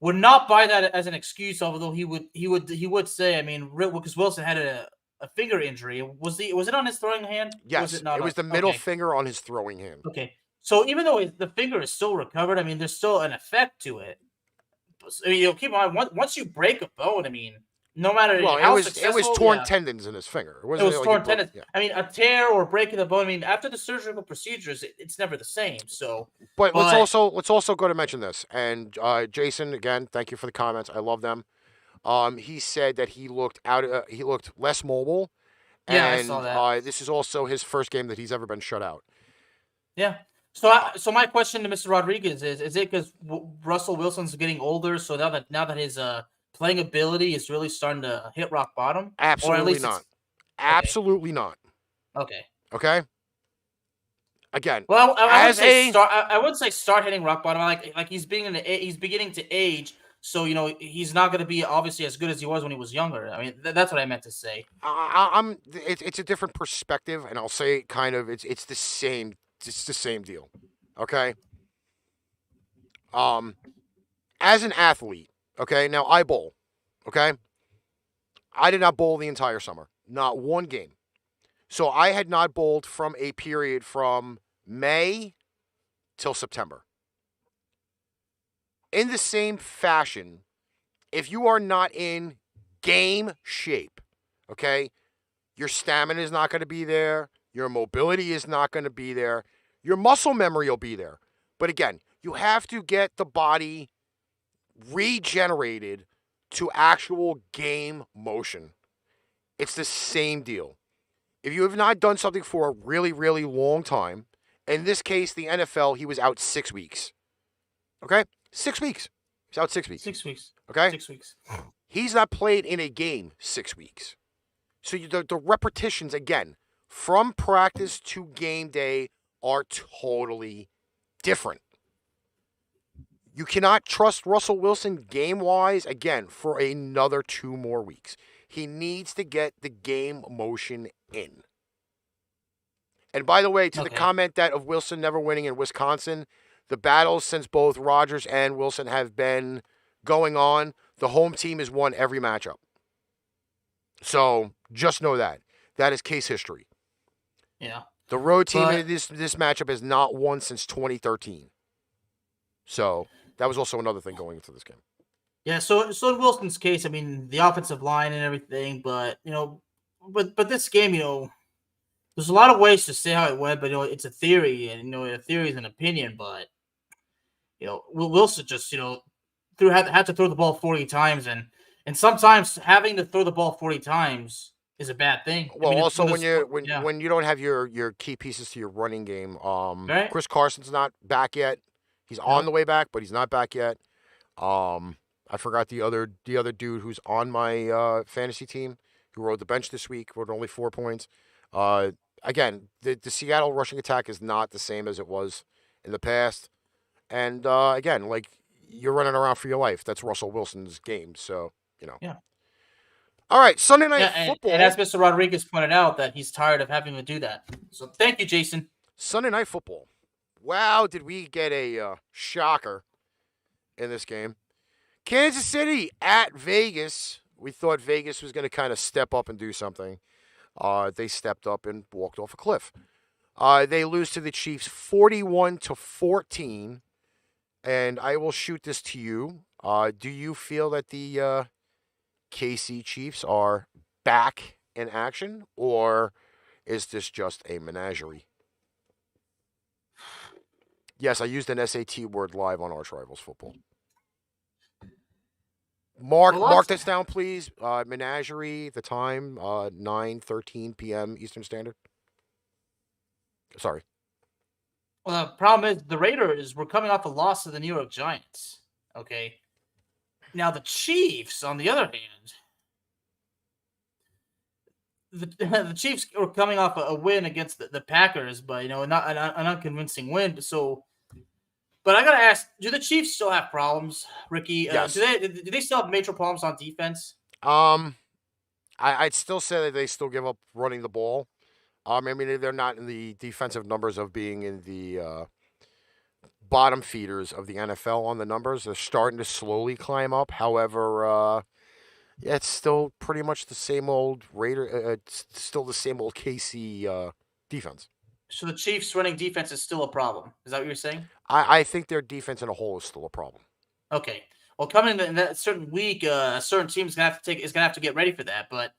would not buy that as an excuse. Although he would say, I mean, because Wilson had a finger injury. Was it on his throwing hand? Was Yes, it not? it was the middle finger on his throwing hand. Okay. So even though the finger is still recovered, I mean, there's still an effect to it. So, keep in mind, once you break a bone, I mean, no matter Well, how it was successful, torn yeah, tendons in his finger. It it wasn't was like torn tendons. yeah. I mean, a tear or breaking the bone. I mean, after the surgical procedures, it's never the same. So, But but let's also go to mention this. And Jason, again, thank you for the comments. I love them. He said that he looked he looked less mobile, yeah, I saw and that. this is also his first game that he's ever been shut out. Yeah. So, so my question to Mr. Rodriguez is it because Russell Wilson's getting older? So now that his playing ability is really starting to hit rock bottom, or at Absolutely least not. it's okay. Absolutely not. Okay. Okay. Again, Well, I would as say a start. I would say start hitting rock bottom. Like he's beginning to age, so he's not going to be obviously as good as he was when he was younger. I mean, that's what I meant to say. it's a different perspective, and I'll say kind of it's the same. It's the same deal. Okay. As an athlete, okay. Now I bowl. Okay. I did not bowl the entire summer. Not one game. So I had not bowled from a period from May till September. in the same fashion, if you are not in game shape, okay, your stamina is not going to be there. Your mobility is not going to be there. Your muscle memory will be there. But again, you have to get the body regenerated to actual game motion. It's the same deal. If you have not done something for a really, really long time, in this case, the NFL, he was out 6 weeks. Okay? 6 weeks. He's out 6 weeks. 6 weeks. Okay? 6 weeks. He's not played in a game 6 weeks. So the repetitions, again, from practice to game day are totally different. You cannot trust Russell Wilson game-wise, again, for another 2 more weeks. He needs to get the game motion in. And by the way, to the comment that of Wilson never winning in Wisconsin, the battles since both Rodgers and Wilson have been going on, the home team has won every matchup. So just know that. That is case history. Yeah. The road team in this matchup has not won since 2013. So that was also another thing going into this game. Yeah, so in Wilson's case, I mean, the offensive line and everything, but, but this game, there's a lot of ways to say how it went, but, it's a theory, and, a theory is an opinion, but, Wilson just, had to throw the ball 40 times, and sometimes having to throw the ball 40 times is a bad thing. Well, also when you don't have your key pieces to your running game, right? Chris Carson's not back yet. He's on the way back, but he's not back yet. I forgot the other dude who's on my fantasy team who rode the bench this week, rode only 4 points. Again, the Seattle rushing attack is not the same as it was in the past. And again, like, you're running around for your life. That's Russell Wilson's game, so, Yeah. All right, Sunday Night Football. And as Mr. Rodriguez pointed out, that he's tired of having to do that. So thank you, Jason. Sunday Night Football. Wow, did we get a shocker in this game. Kansas City at Vegas. We thought Vegas was going to kind of step up and do something. They stepped up and walked off a cliff. They lose to the Chiefs 41-14. And I will shoot this to you. Do you feel that the KC Chiefs are back in action, or is this just a menagerie? Yes, I used an SAT word live on ArchRivals Football. Mark this down, please. Menagerie, the time, 9:13 p.m. Eastern Standard. Sorry. Well, the problem is the Raiders were coming off a loss to the New York Giants. Okay. Now the Chiefs, on the other hand, the Chiefs were coming off a win against the Packers, but not an unconvincing win. So, but I gotta ask: do the Chiefs still have problems, Ricky? Yes. Do they still have major problems on defense? I'd still say that they still give up running the ball. I mean, they're not in the defensive numbers of being in the bottom feeders of the NFL on the numbers. They're starting to slowly climb up. However, it's still pretty much the same old Raider. It's still the same old KC defense. So the Chiefs' running defense is still a problem. Is that what you're saying? I think their defense in a whole is still a problem. Okay. Well, coming in that certain week, a certain team is gonna have to get ready for that. But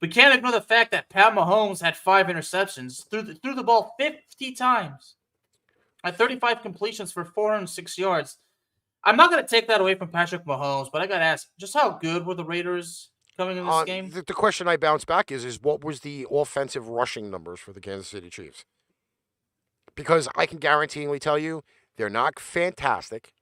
we can't ignore the fact that Pat Mahomes had 5 interceptions, threw the ball 50 times, had 35 completions for 406 yards. I'm not going to take that away from Patrick Mahomes, but I got to ask, just how good were the Raiders coming in this game? The question I bounce back is what was the offensive rushing numbers for the Kansas City Chiefs? Because I can guaranteeingly tell you they're not fantastic.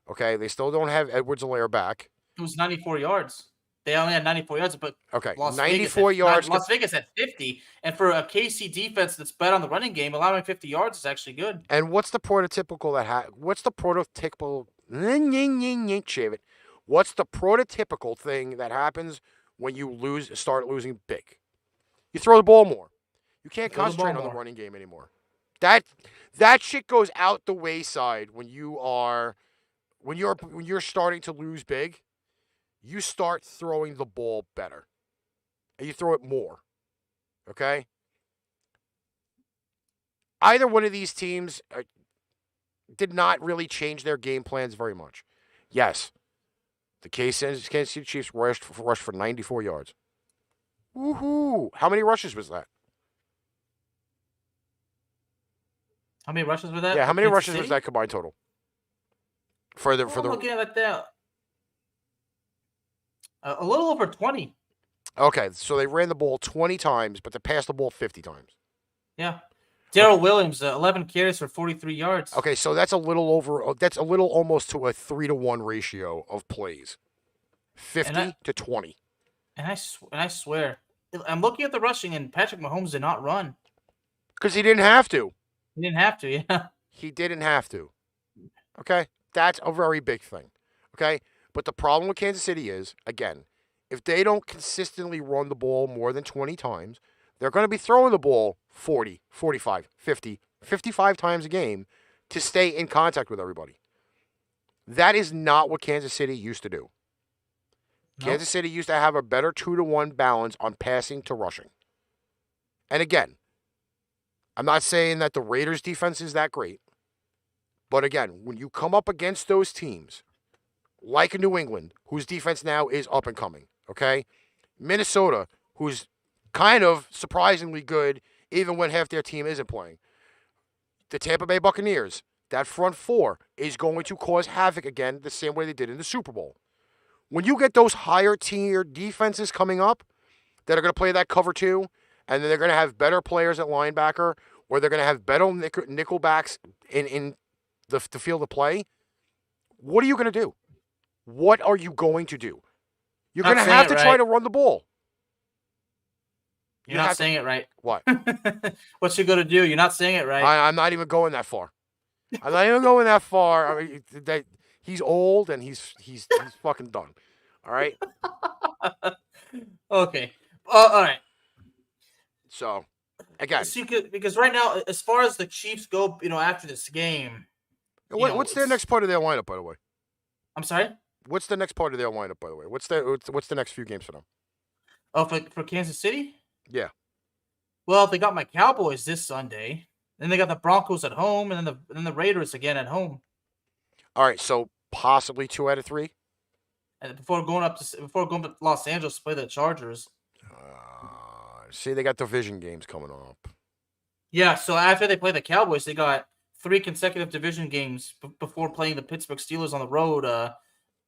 Okay, they still don't have Edwards-Helaire back. It was 94 yards. They only had 94 yards, but okay, Las 94 Vegas yards. Las Vegas had 50, and for a KC defense that's bet on the running game, allowing 50 yards is actually good. And what's the prototypical shave it? What's the prototypical thing that happens when you start losing big? You throw the ball more. You can't concentrate on the running game anymore. That shit goes out the wayside when you're starting to lose big. You start throwing the ball better. And you throw it more. Okay? Either one of these teams did not really change their game plans very much. Yes. The Kansas City Chiefs rushed for 94 yards. Woohoo! How many rushes was that? How many rushes were that? Yeah, how for many Kansas rushes was City? that combined total? For the I'm looking at that. A little over 20. Okay, so they ran the ball 20 times, but they passed the ball 50 times. Yeah. Okay. Daryl Williams, 11 carries for 43 yards. Okay, so that's a little almost to a 3-to-1 ratio of plays. 50 to 20. And I swear, I'm looking at the rushing, and Patrick Mahomes did not run. Because he didn't have to. He didn't have to, yeah. He didn't have to. Okay? That's a very big thing. Okay? But the problem with Kansas City is, again, if they don't consistently run the ball more than 20 times, they're going to be throwing the ball 40, 45, 50, 55 times a game to stay in contact with everybody. That is not what Kansas City used to do. Nope. Kansas City used to have a better 2-to-1 balance on passing to rushing. And again, I'm not saying that the Raiders' defense is that great. But again, when you come up against those teams, like New England, whose defense now is up and coming, okay? Minnesota, who's kind of surprisingly good, even when half their team isn't playing. The Tampa Bay Buccaneers, that front four is going to cause havoc again the same way they did in the Super Bowl. When you get those higher tier defenses coming up that are going to play that cover two, and then they're going to have better players at linebacker, or they're going to have better nickelbacks in the field of play, what are you going to do? What are you going to do? You're going to have to try to run the ball. You're not saying it right. What? What's you going to do? You're not saying it right. I'm not even going that far. I'm not even going that far. I mean, he's old and he's fucking done. All right? Okay. All right. So, again. See, because right now, as far as the Chiefs go, after this game. What's their next part of their lineup, by the way? I'm sorry? What's the next part of their lineup, by the way? What's the next few games for them? Oh, for Kansas City? Yeah. Well, they got my Cowboys this Sunday. Then they got the Broncos at home, and then the Raiders again at home. All right, so possibly 2 out of 3? And before going to Los Angeles to play the Chargers. See, they got division games coming up. Yeah, so after they play the Cowboys, they got 3 consecutive division games before playing the Pittsburgh Steelers on the road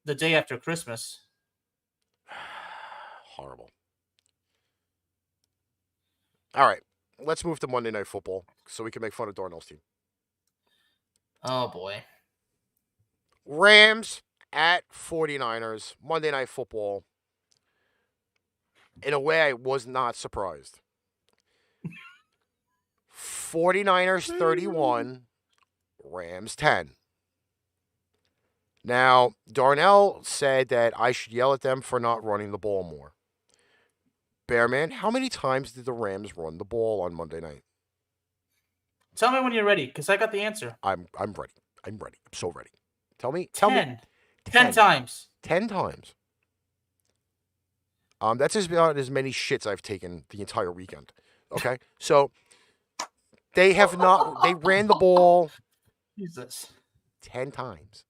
the day after Christmas. Horrible. All right, let's move to Monday Night Football so we can make fun of Darnell's team. Oh, boy. Rams at 49ers, Monday Night Football. In a way, I was not surprised. 49ers 31, Rams 10. Now, Darnell said that I should yell at them for not running the ball more. Bearman, how many times did the Rams run the ball on Monday night? Tell me when you're ready, because I got the answer. I'm ready. I'm ready. I'm so ready. Tell me. 10 times. 10 times. That's about as many shits I've taken the entire weekend. Okay? So, they ran the ball Jesus. 10 times.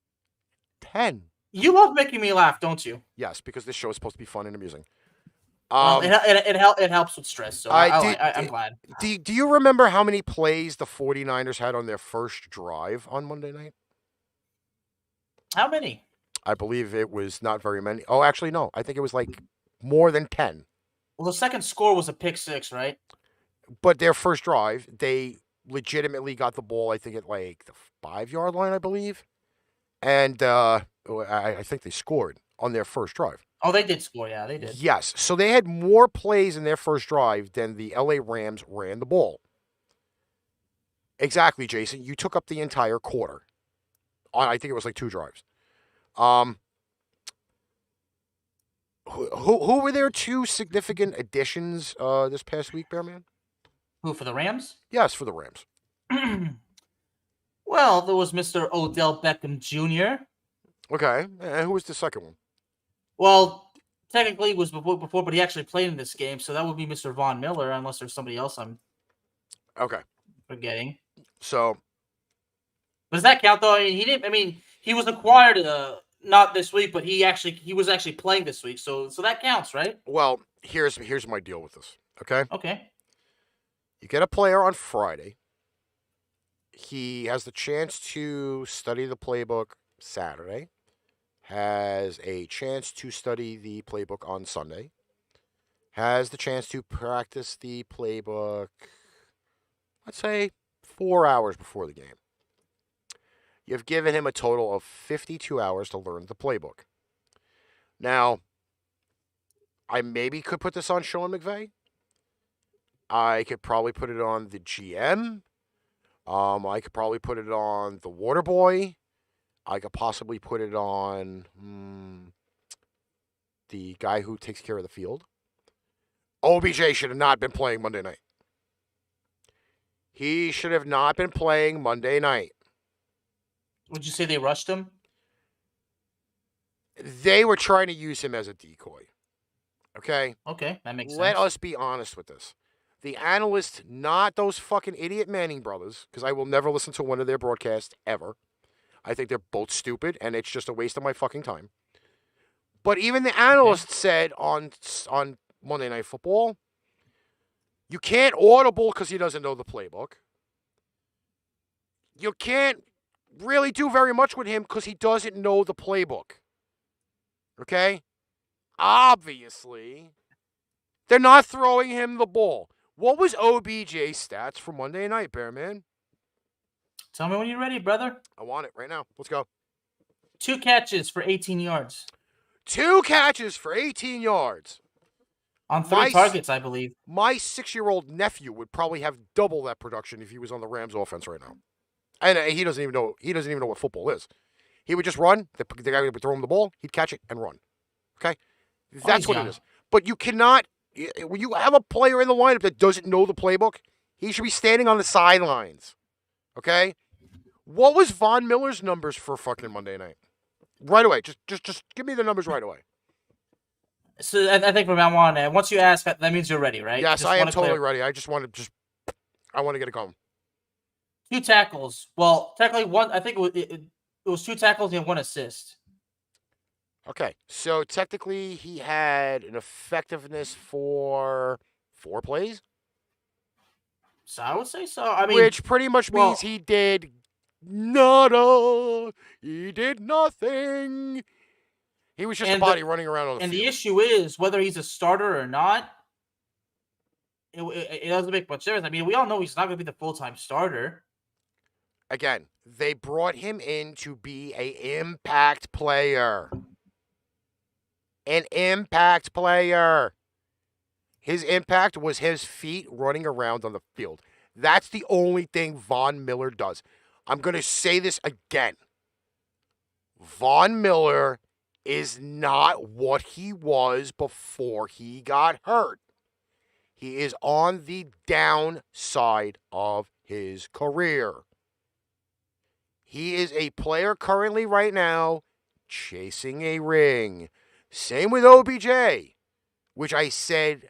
10. You love making me laugh, don't you? Yes, because this show is supposed to be fun and amusing. Well, it helps with stress, so I'm glad. Do you remember how many plays the 49ers had on their first drive on Monday night? How many? I believe it was not very many. Oh, actually, no. I think it was like more than 10. Well, the second score was a pick six, right? But their first drive, they legitimately got the ball, I think, at like the 5-yard line, I believe. And I think they scored on their first drive. Oh, they did score. Yeah, they did. Yes. So they had more plays in their first drive than the LA Rams ran the ball. Exactly, Jason. You took up the entire quarter. I think it was like 2 drives. Who were their 2 significant additions this past week, Bearman? Who, for the Rams? Yes, for the Rams. Well, there was Mr. Odell Beckham Jr. Okay. And who was the second one? Well, technically it was before, but he actually played in this game, so that would be Mr. Von Miller, unless there's somebody else I'm forgetting. So, does that count though? He was acquired not this week, but he was actually playing this week, so that counts, right? Well, here's my deal with this. Okay, Okay. you get a player on Friday. He has the chance to study the playbook Saturday. Has a chance to study the playbook on Sunday. Has the chance to practice the playbook, let's say, 4 hours before the game. You've given him a total of 52 hours to learn the playbook. Now, I maybe could put this on Sean McVay. I could probably put it on the GM. I could probably put it on the water boy. I could possibly put it on the guy who takes care of the field. OBJ should have not been playing Monday night. He should have not been playing Monday night. Would you say they rushed him? They were trying to use him as a decoy. Okay? Okay, that makes sense. Let us be honest with this. The analysts, not those fucking idiot Manning brothers, because I will never listen to one of their broadcasts ever. I think they're both stupid, and it's just a waste of my fucking time. But even the analysts said on Monday Night Football, you can't audible because he doesn't know the playbook. You can't really do very much with him because he doesn't know the playbook. Okay? Obviously, they're not throwing him the ball. What was OBJ's stats for Monday night, Bearman? Tell me when you're ready, brother. I want it right now. Let's go. 2 catches for 18 yards. 2 catches for 18 yards. On 3 targets, I believe. My 6-year-old nephew would probably have double that production if he was on the Rams offense right now. And he doesn't even know what football is. He would just run. The guy would throw him the ball. He'd catch it and run. Okay? That's what it is. But you cannot, when you have a player in the lineup that doesn't know the playbook, he should be standing on the sidelines. Okay? What was Von Miller's numbers for fucking Monday night? Right away. Just give me the numbers right away. So I think from now on, once you ask, that means you're ready, right? Yes, I am totally ready. I just want to I want to get it going. 2 tackles. Well, technically one. I think it was 2 tackles and 1 assist. Okay, so technically he had an effectiveness for 4 plays. So I would say so. I mean, which pretty much means he did nada. He did nothing. He was just a body running around on the field. And the issue is whether he's a starter or not. It doesn't make much difference. I mean, we all know he's not going to be the full-time starter. Again, they brought him in to be an impact player. An impact player. His impact was his feet running around on the field. That's the only thing Von Miller does. I'm going to say this again. Von Miller is not what he was before he got hurt. He is on the downside of his career. He is a player currently right now chasing a ring. Same with OBJ, which I said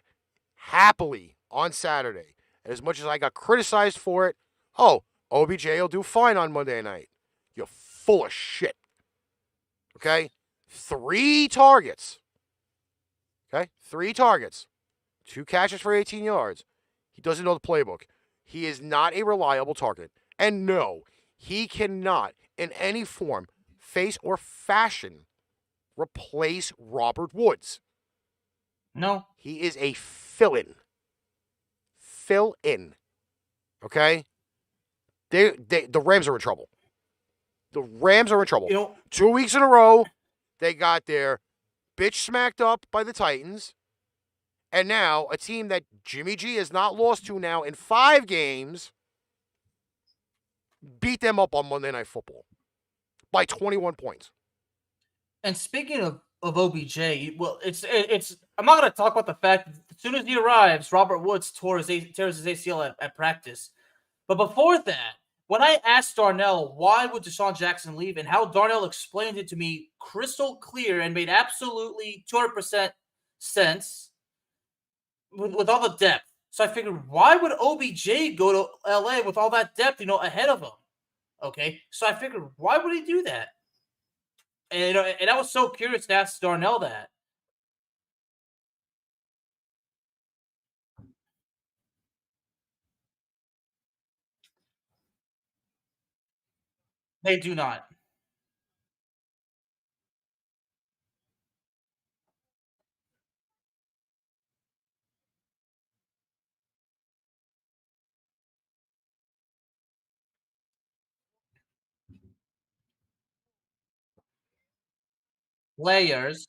happily on Saturday. And as much as I got criticized for it, OBJ will do fine on Monday night. You're full of shit. Okay? 3 targets. Okay? 3 targets. 2 catches for 18 yards. He doesn't know the playbook. He is not a reliable target. And no, he cannot, in any form, face, or fashion, replace Robert Woods. No. He is a fill-in. Fill-in. Okay? The Rams are in trouble. The Rams are in trouble. 2 weeks in a row, they got their bitch smacked up by the Titans. And now, a team that Jimmy G has not lost to now in 5 games beat them up on Monday Night Football by 21 points. And speaking of OBJ, well, it's I'm not going to talk about the fact that as soon as he arrives, Robert Woods tears his ACL at practice. But before that, when I asked Darnell why would Deshaun Jackson leave and how Darnell explained it to me crystal clear and made absolutely 200% sense with all the depth. So I figured, why would OBJ go to LA with all that depth, ahead of him? Okay, so I figured, why would he do that? And I was so curious to ask Darnell that. They do not. Players.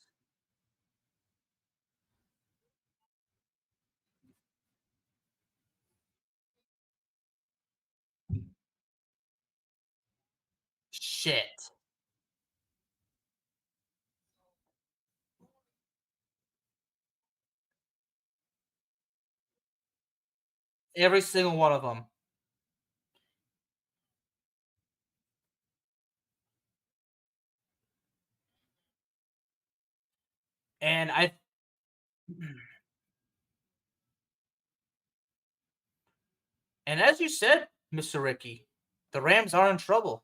Shit. Every single one of them. And and as you said, Mr. Ricky, the Rams are in trouble.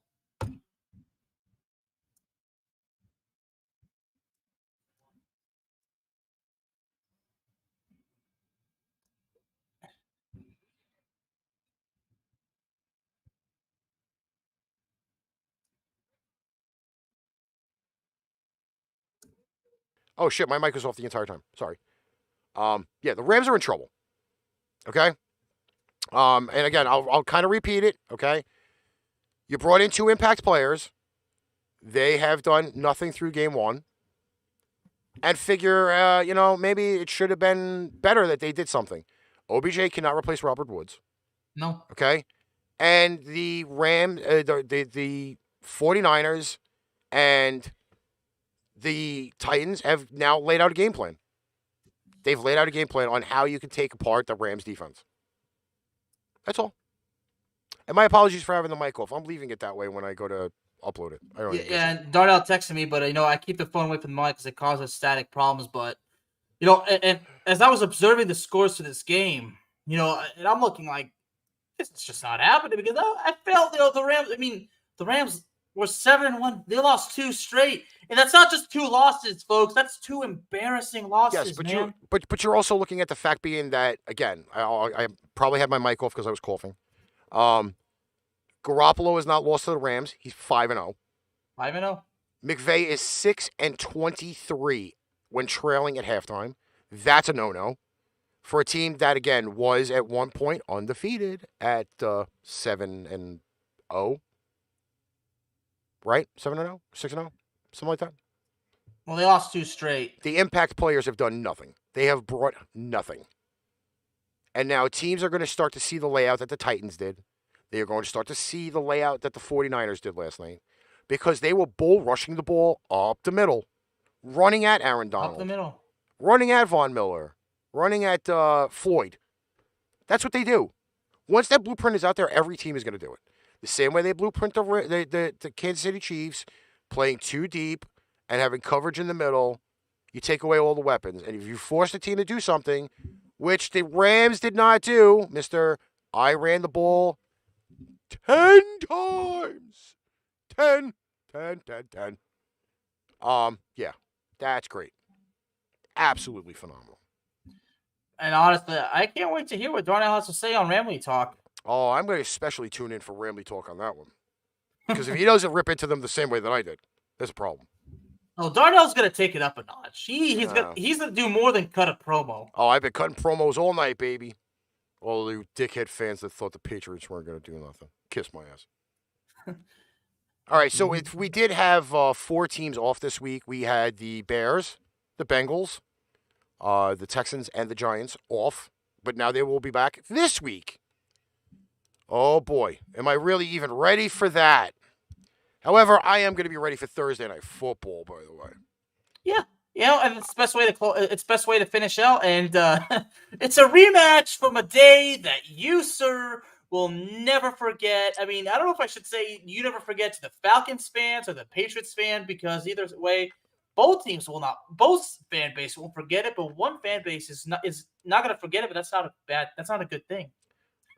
Oh shit, my mic was off the entire time. Sorry. Yeah, the Rams are in trouble. Okay. And again, I'll kind of repeat it. Okay. You brought in 2 impact players. They have done nothing through game 1. And figure, maybe it should have been better that they did something. OBJ cannot replace Robert Woods. No. Okay. And the 49ers and the Titans have now laid out a game plan. They've laid out a game plan on how you can take apart the Rams defense. That's all. And my apologies for having the mic off. I'm leaving it that way when I go to upload it. I don't Yeah, and Darnell texted me, but I keep the phone away from the mic because it causes static problems. But and as I was observing the scores to this game, and I'm looking like this is just not happening because I felt the Rams. I mean, the Rams were 7-1. They lost 2 straight, and that's not just 2 losses, folks. That's 2 embarrassing losses. Yes, but man. you're also looking at the fact being that again, I probably had my mic off because I was coughing. Garoppolo is not lost to the Rams. He's 5-0. 5-0. McVay is 6-23 when trailing at halftime. That's a no-no for a team that again was at one point undefeated at 7-0. Right? 7-0, 6-0, something like that. Well, they lost 2 straight. The impact players have done nothing. They have brought nothing. And now teams are going to start to see the layout that the Titans did. They are going to start to see the layout that the 49ers did last night because they were bull rushing the ball up the middle, running at Aaron Donald. Up the middle. Running at Von Miller. Running at Floyd. That's what they do. Once that blueprint is out there, every team is going to do it. The same way they blueprint the Kansas City Chiefs, playing too deep and having coverage in the middle, you take away all the weapons. And if you force the team to do something, which the Rams did not do, I ran the ball 10 times. 10. Yeah, that's great. Absolutely phenomenal. And honestly, I can't wait to hear what Darnell has to say on Ramley Talk. Oh, I'm going to especially tune in for Ramley Talk on that one. Because if he doesn't rip into them the same way that I did, there's a problem. Oh, Darnell's going to take it up a notch. He's going to do more than cut a promo. Oh, I've been cutting promos all night, baby. All you dickhead fans that thought the Patriots weren't going to do nothing. Kiss my ass. All right, so if we did have 4 teams off this week. We had the Bears, the Bengals, the Texans, and the Giants off. But now they will be back this week. Oh, boy. Am I really even ready for that? However, I am going to be ready for Thursday Night Football, by the way. Yeah. And it's the best way to it's best way to finish out. And it's a rematch from a day that you, sir, will never forget. I mean, I don't know if I should say you never forget to the Falcons fans or the Patriots fan, because either way, both fan base won't forget it, but one fan base is not going to forget it. But that's not a good thing.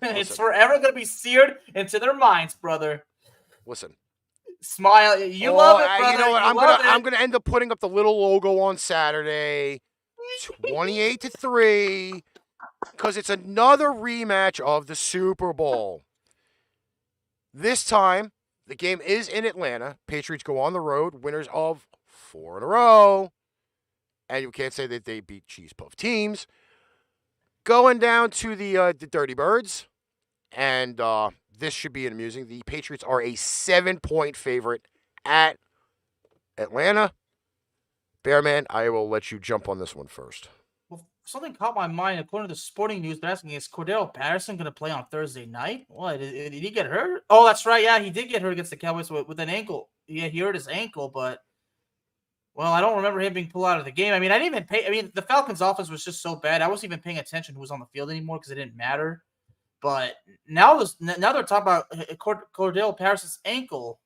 Listen, it's forever going to be seared into their minds, brother. Listen, Smile. You love it, brother. You know what? You love I'm it. gonna end up putting up the little logo on Saturday, 28-3, because it's another rematch of the Super Bowl. This time, the game is in Atlanta. Patriots go on the road, winners of 4 in a row. And you can't say that they beat Cheese Puff teams. Going down to the Dirty Birds. And this should be amusing. The Patriots are a 7-point favorite at Atlanta. Bearman, I will let you jump on this one first. Well, something caught my mind. According to the Sporting News, they're asking, is Cordero Patterson going to play on Thursday night? What? Did he get hurt? Oh, that's right. Yeah, he did get hurt against the Cowboys with an ankle. Yeah, he hurt his ankle, but, well, I don't remember him being pulled out of the game. I mean, I didn't even pay. I mean, the Falcons' offense was just so bad. I wasn't even paying attention who was on the field anymore because it didn't matter. But now they're talking about Cordero Patterson's ankle,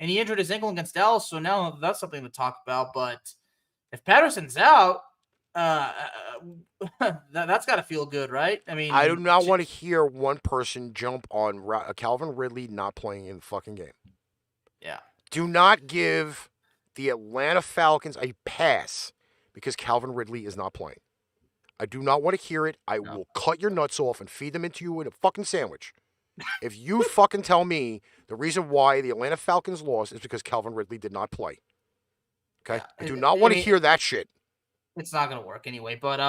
and he injured his ankle against Dallas, so now that's something to talk about. But if Patterson's out, that's got to feel good, right? I mean, I do not want to hear one person jump on Calvin Ridley not playing in the fucking game. Yeah. Do not give the Atlanta Falcons a pass because Calvin Ridley is not playing. I do not want to hear it. I will cut your nuts off and feed them into you in a fucking sandwich. If you fucking tell me the reason why the Atlanta Falcons lost is because Calvin Ridley did not play. Okay? I do not want to hear that shit. It's not going to work anyway. But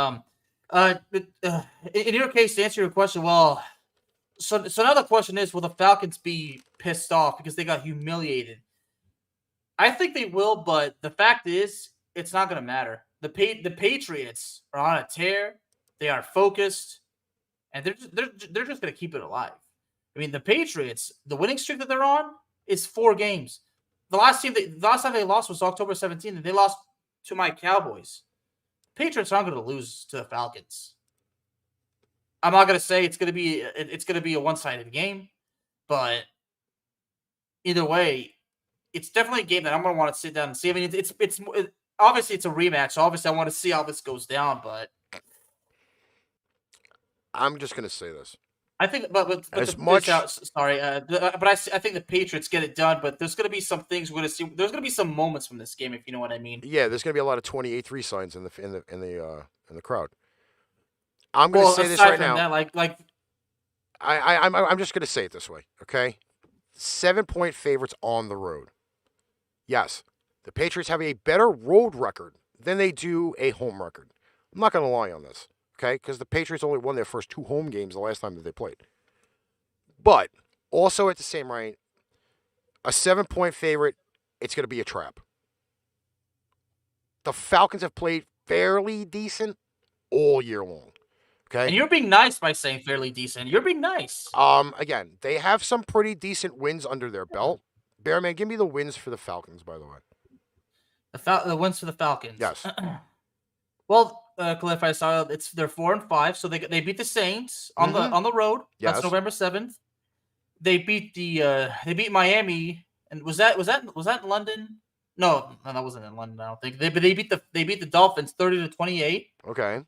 in your case, to answer your question, well, so now the question is, will the Falcons be pissed off because they got humiliated? I think they will, but the fact is, it's not going to matter. The Patriots are on a tear. They are focused, and they're just going to keep it alive. I mean, the Patriots, the winning streak that they're on is 4 games. The last time they lost was October 17th, and they lost to my Cowboys. Patriots aren't going to lose to the Falcons. I'm not going to say it's going to be a one-sided game, but either way, it's definitely a game that I'm going to want to sit down and see. I mean, it's obviously it's a rematch, so obviously I want to see how this goes down, but I'm just going to say this. I think, but as much. Sorry, but I think the Patriots get it done. But there's going to be some things we're going to see. There's going to be some moments from this game, if you know what I mean. Yeah, there's going to be a lot of 28-3 signs in the crowd. I'm going to say this right now. That, I'm just going to say it this way, okay? 7-point favorites on the road. Yes, the Patriots have a better road record than they do a home record. I'm not going to lie on this. Okay, because the Patriots only won their first 2 home games the last time that they played. But also at the same rate, a 7-point favorite, it's going to be a trap. The Falcons have played fairly decent all year long. Okay, and you're being nice by saying fairly decent. You're being nice. Again, they have some pretty decent wins under their belt. Bearman, give me the wins for the Falcons, by the way. The wins for the Falcons. Yes. Well, Cliff, I saw they're 4-5, so they beat the Saints on the road. Yes. That's November 7th. They beat Miami, and was that in London? No, that wasn't in London. I don't think. But they beat the Dolphins 30-28. Okay.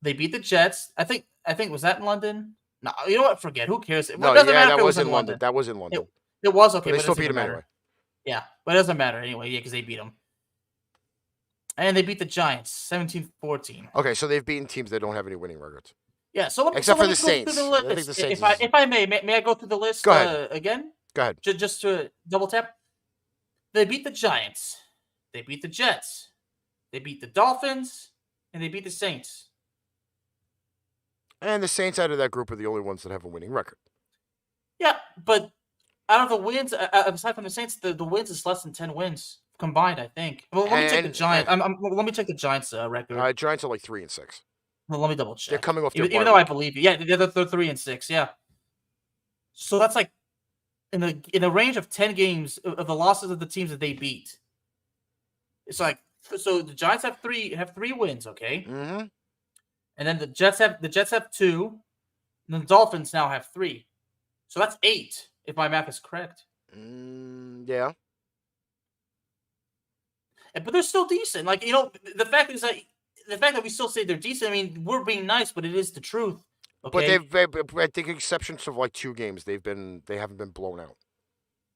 They beat the Jets. I think was that in London? No, you know what? Forget. Who cares? No, that was in London. That was in London. It was okay, but they still beat them anyway. Yeah, but it doesn't matter anyway. Yeah, because they beat them. And they beat the Giants 17-14. Okay, so they've beaten teams that don't have any winning records. Yeah, so except for the Saints. I think the Saints. If I may I go through the list Go ahead. again? Go ahead. Just to double tap. They beat the Giants. They beat the Jets. They beat the Dolphins, and they beat the Saints. And the Saints out of that group are the only ones that have a winning record. Yeah, but out of the wins, aside from the Saints, the wins is less than 10 wins. Combined, I think. Well, let me check the Giants. Let me check the Giants record. Giants are like 3-6. Well, let me double check. They're coming off their even though I believe you. Yeah, they're 3-6. Yeah. So that's like in a range of 10 games of the losses of the teams that they beat. It's like so the Giants have three wins, okay? Mm-hmm. And then the Jets have 2, and the Dolphins now have 3. So that's 8, if my math is correct. Yeah. But they're still decent. Like, the fact that we still say they're decent, I mean, we're being nice, but it is the truth. Okay? But I think exceptions of like 2 games, they haven't been blown out.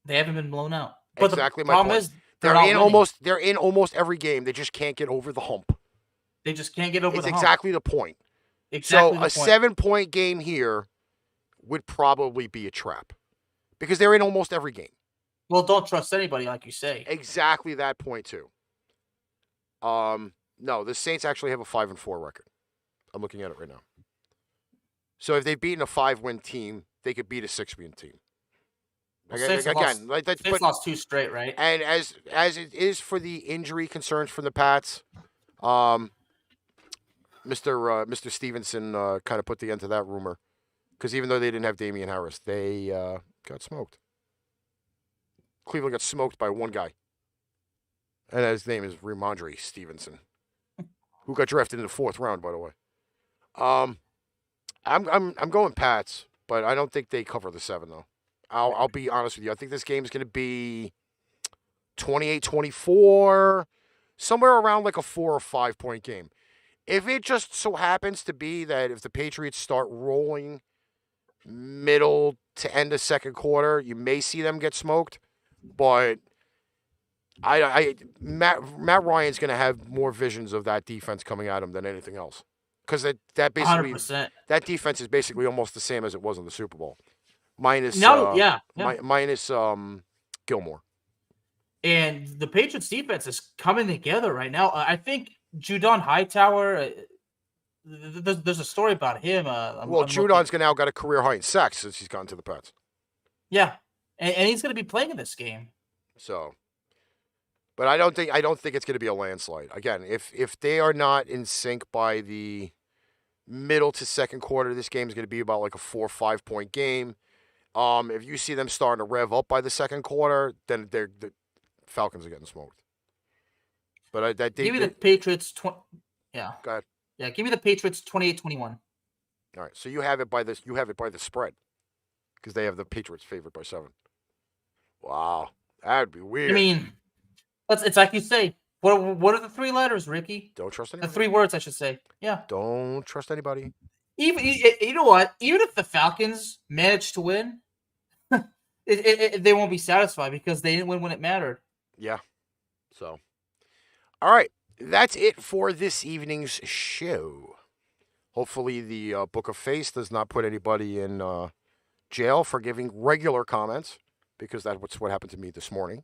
They haven't been blown out. But Exactly the my problem point. is they're not winning. They're in almost every game. They just can't get over the hump. They just can't get over It's the hump. exactly the point. Exactly So the a point. 7-point game here would probably be a trap because they're in almost every game. Well, don't trust anybody, like you say. Exactly that point too. No, the Saints actually have a 5-4 record. I'm looking at it right now. So if they've beaten a 5-win team, they could beat a 6-win team. Well, Saints lost 2 straight, right? And as it is for the injury concerns from the Pats, Mr. Stevenson kind of put the end to that rumor because even though they didn't have Damian Harris, they got smoked. Cleveland got smoked by one guy, and his name is Ramondre Stevenson, who got drafted in the 4th round, by the way. I'm going Pats, but I don't think they cover the 7 though. I'll be honest with you. I think this game is going to be 28-24, somewhere around like a 4 or 5 point game. If it just so happens to be that if the Patriots start rolling middle to end of second quarter, you may see them get smoked. But Matt Ryan's going to have more visions of that defense coming at him than anything else. Because that basically 100%. That defense is basically almost the same as it was in the Super Bowl. Minus Gilmore. And the Patriots defense is coming together right now. I think Judon Hightower, there's a story about him. Judon's now got a career high in sacks since he's gone to the Pats. Yeah, and he's going to be playing in this game. So, but I don't think it's going to be a landslide. Again, if they are not in sync by the middle to second quarter, this game is going to be about like a 4 or 5 point game. If you see them starting to rev up by the second quarter, then the Falcons are getting smoked. But give me the Patriots. Yeah. Go ahead. Yeah, give me the Patriots 28-21. All right, so you have it by this. You have it by the spread because they have the Patriots favored by 7. Wow, that'd be weird. I mean, it's like you say. What are the 3 letters, Ricky? Don't trust anybody. The 3 words, I should say. Yeah. Don't trust anybody. Even you know what? Even if the Falcons manage to win, they won't be satisfied because they didn't win when it mattered. Yeah. So, all right, that's it for this evening's show. Hopefully, the Book of Face does not put anybody in jail for giving regular comments because that's what happened to me this morning.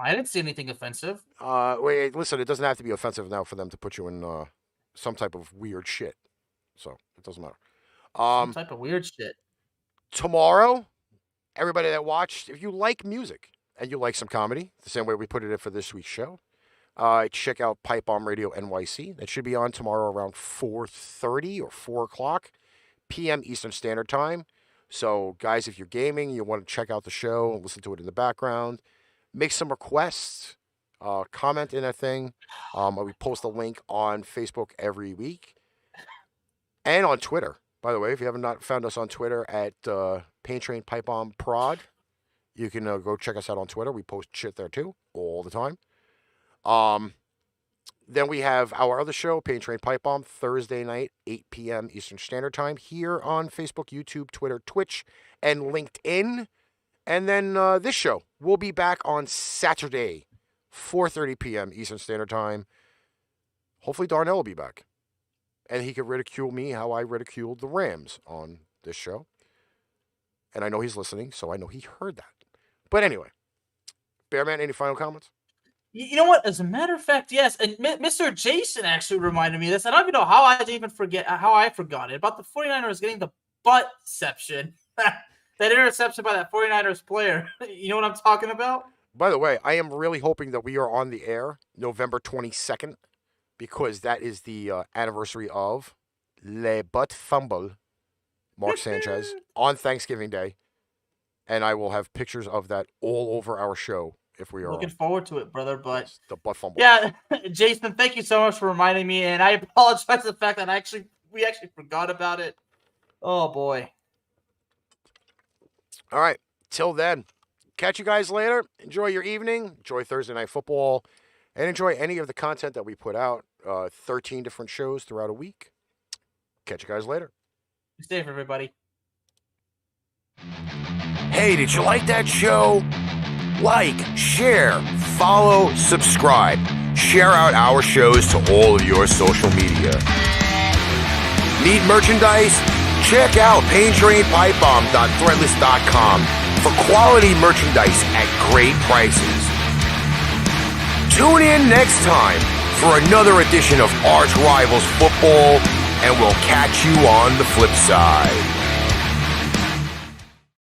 I didn't see anything offensive. Wait, listen, it doesn't have to be offensive now for them to put you in some type of weird shit. So it doesn't matter. Some type of weird shit. Tomorrow, everybody that watched, if you like music and you like some comedy, the same way we put it in for this week's show, check out Pipe Bomb Radio NYC. That should be on tomorrow around 4:30 or 4 o'clock p.m. Eastern Standard Time. So, guys, if you're gaming, you want to check out the show and listen to it in the background, make some requests, comment in that thing. We post a link on Facebook every week and on Twitter. By the way, if you have not found us on Twitter at Paint Train Pipe Bomb Prod, you can go check us out on Twitter. We post shit there too all the time. Then we have our other show, Paint Train Pipe Bomb, Thursday night, 8 p.m. Eastern Standard Time, here on Facebook, YouTube, Twitter, Twitch, and LinkedIn. And then this show will be back on Saturday, 4:30 p.m. Eastern Standard Time. Hopefully Darnell will be back. And he could ridicule me how I ridiculed the Rams on this show. And I know he's listening, so I know he heard that. But anyway, Bearman, any final comments? You know what? As a matter of fact, yes. And Mr. Jason actually reminded me of this. I don't even know how I forgot it. About the 49ers getting the buttception. That interception by that 49ers player. You know what I'm talking about? By the way, I am really hoping that we are on the air November 22nd because that is the anniversary of Le Butt Fumble, Mark Sanchez, on Thanksgiving Day. And I will have pictures of that all over our show if we are looking forward to it, brother. But yes, the butt fumble. Yeah, Jason, thank you so much for reminding me, and I apologize for the fact that we actually forgot about it. Oh boy. All right. Till then, catch you guys later. Enjoy your evening. Enjoy Thursday Night Football, and enjoy any of the content that we put out. 13 different shows throughout a week. Catch you guys later. Stay safe, everybody. Hey, did you like that show? Like, share, follow, subscribe. Share out our shows to all of your social media. Need merchandise? Check out paintrainpipebomb.threadless.com for quality merchandise at great prices. Tune in next time for another edition of ArchRivals Football, and we'll catch you on the flip side.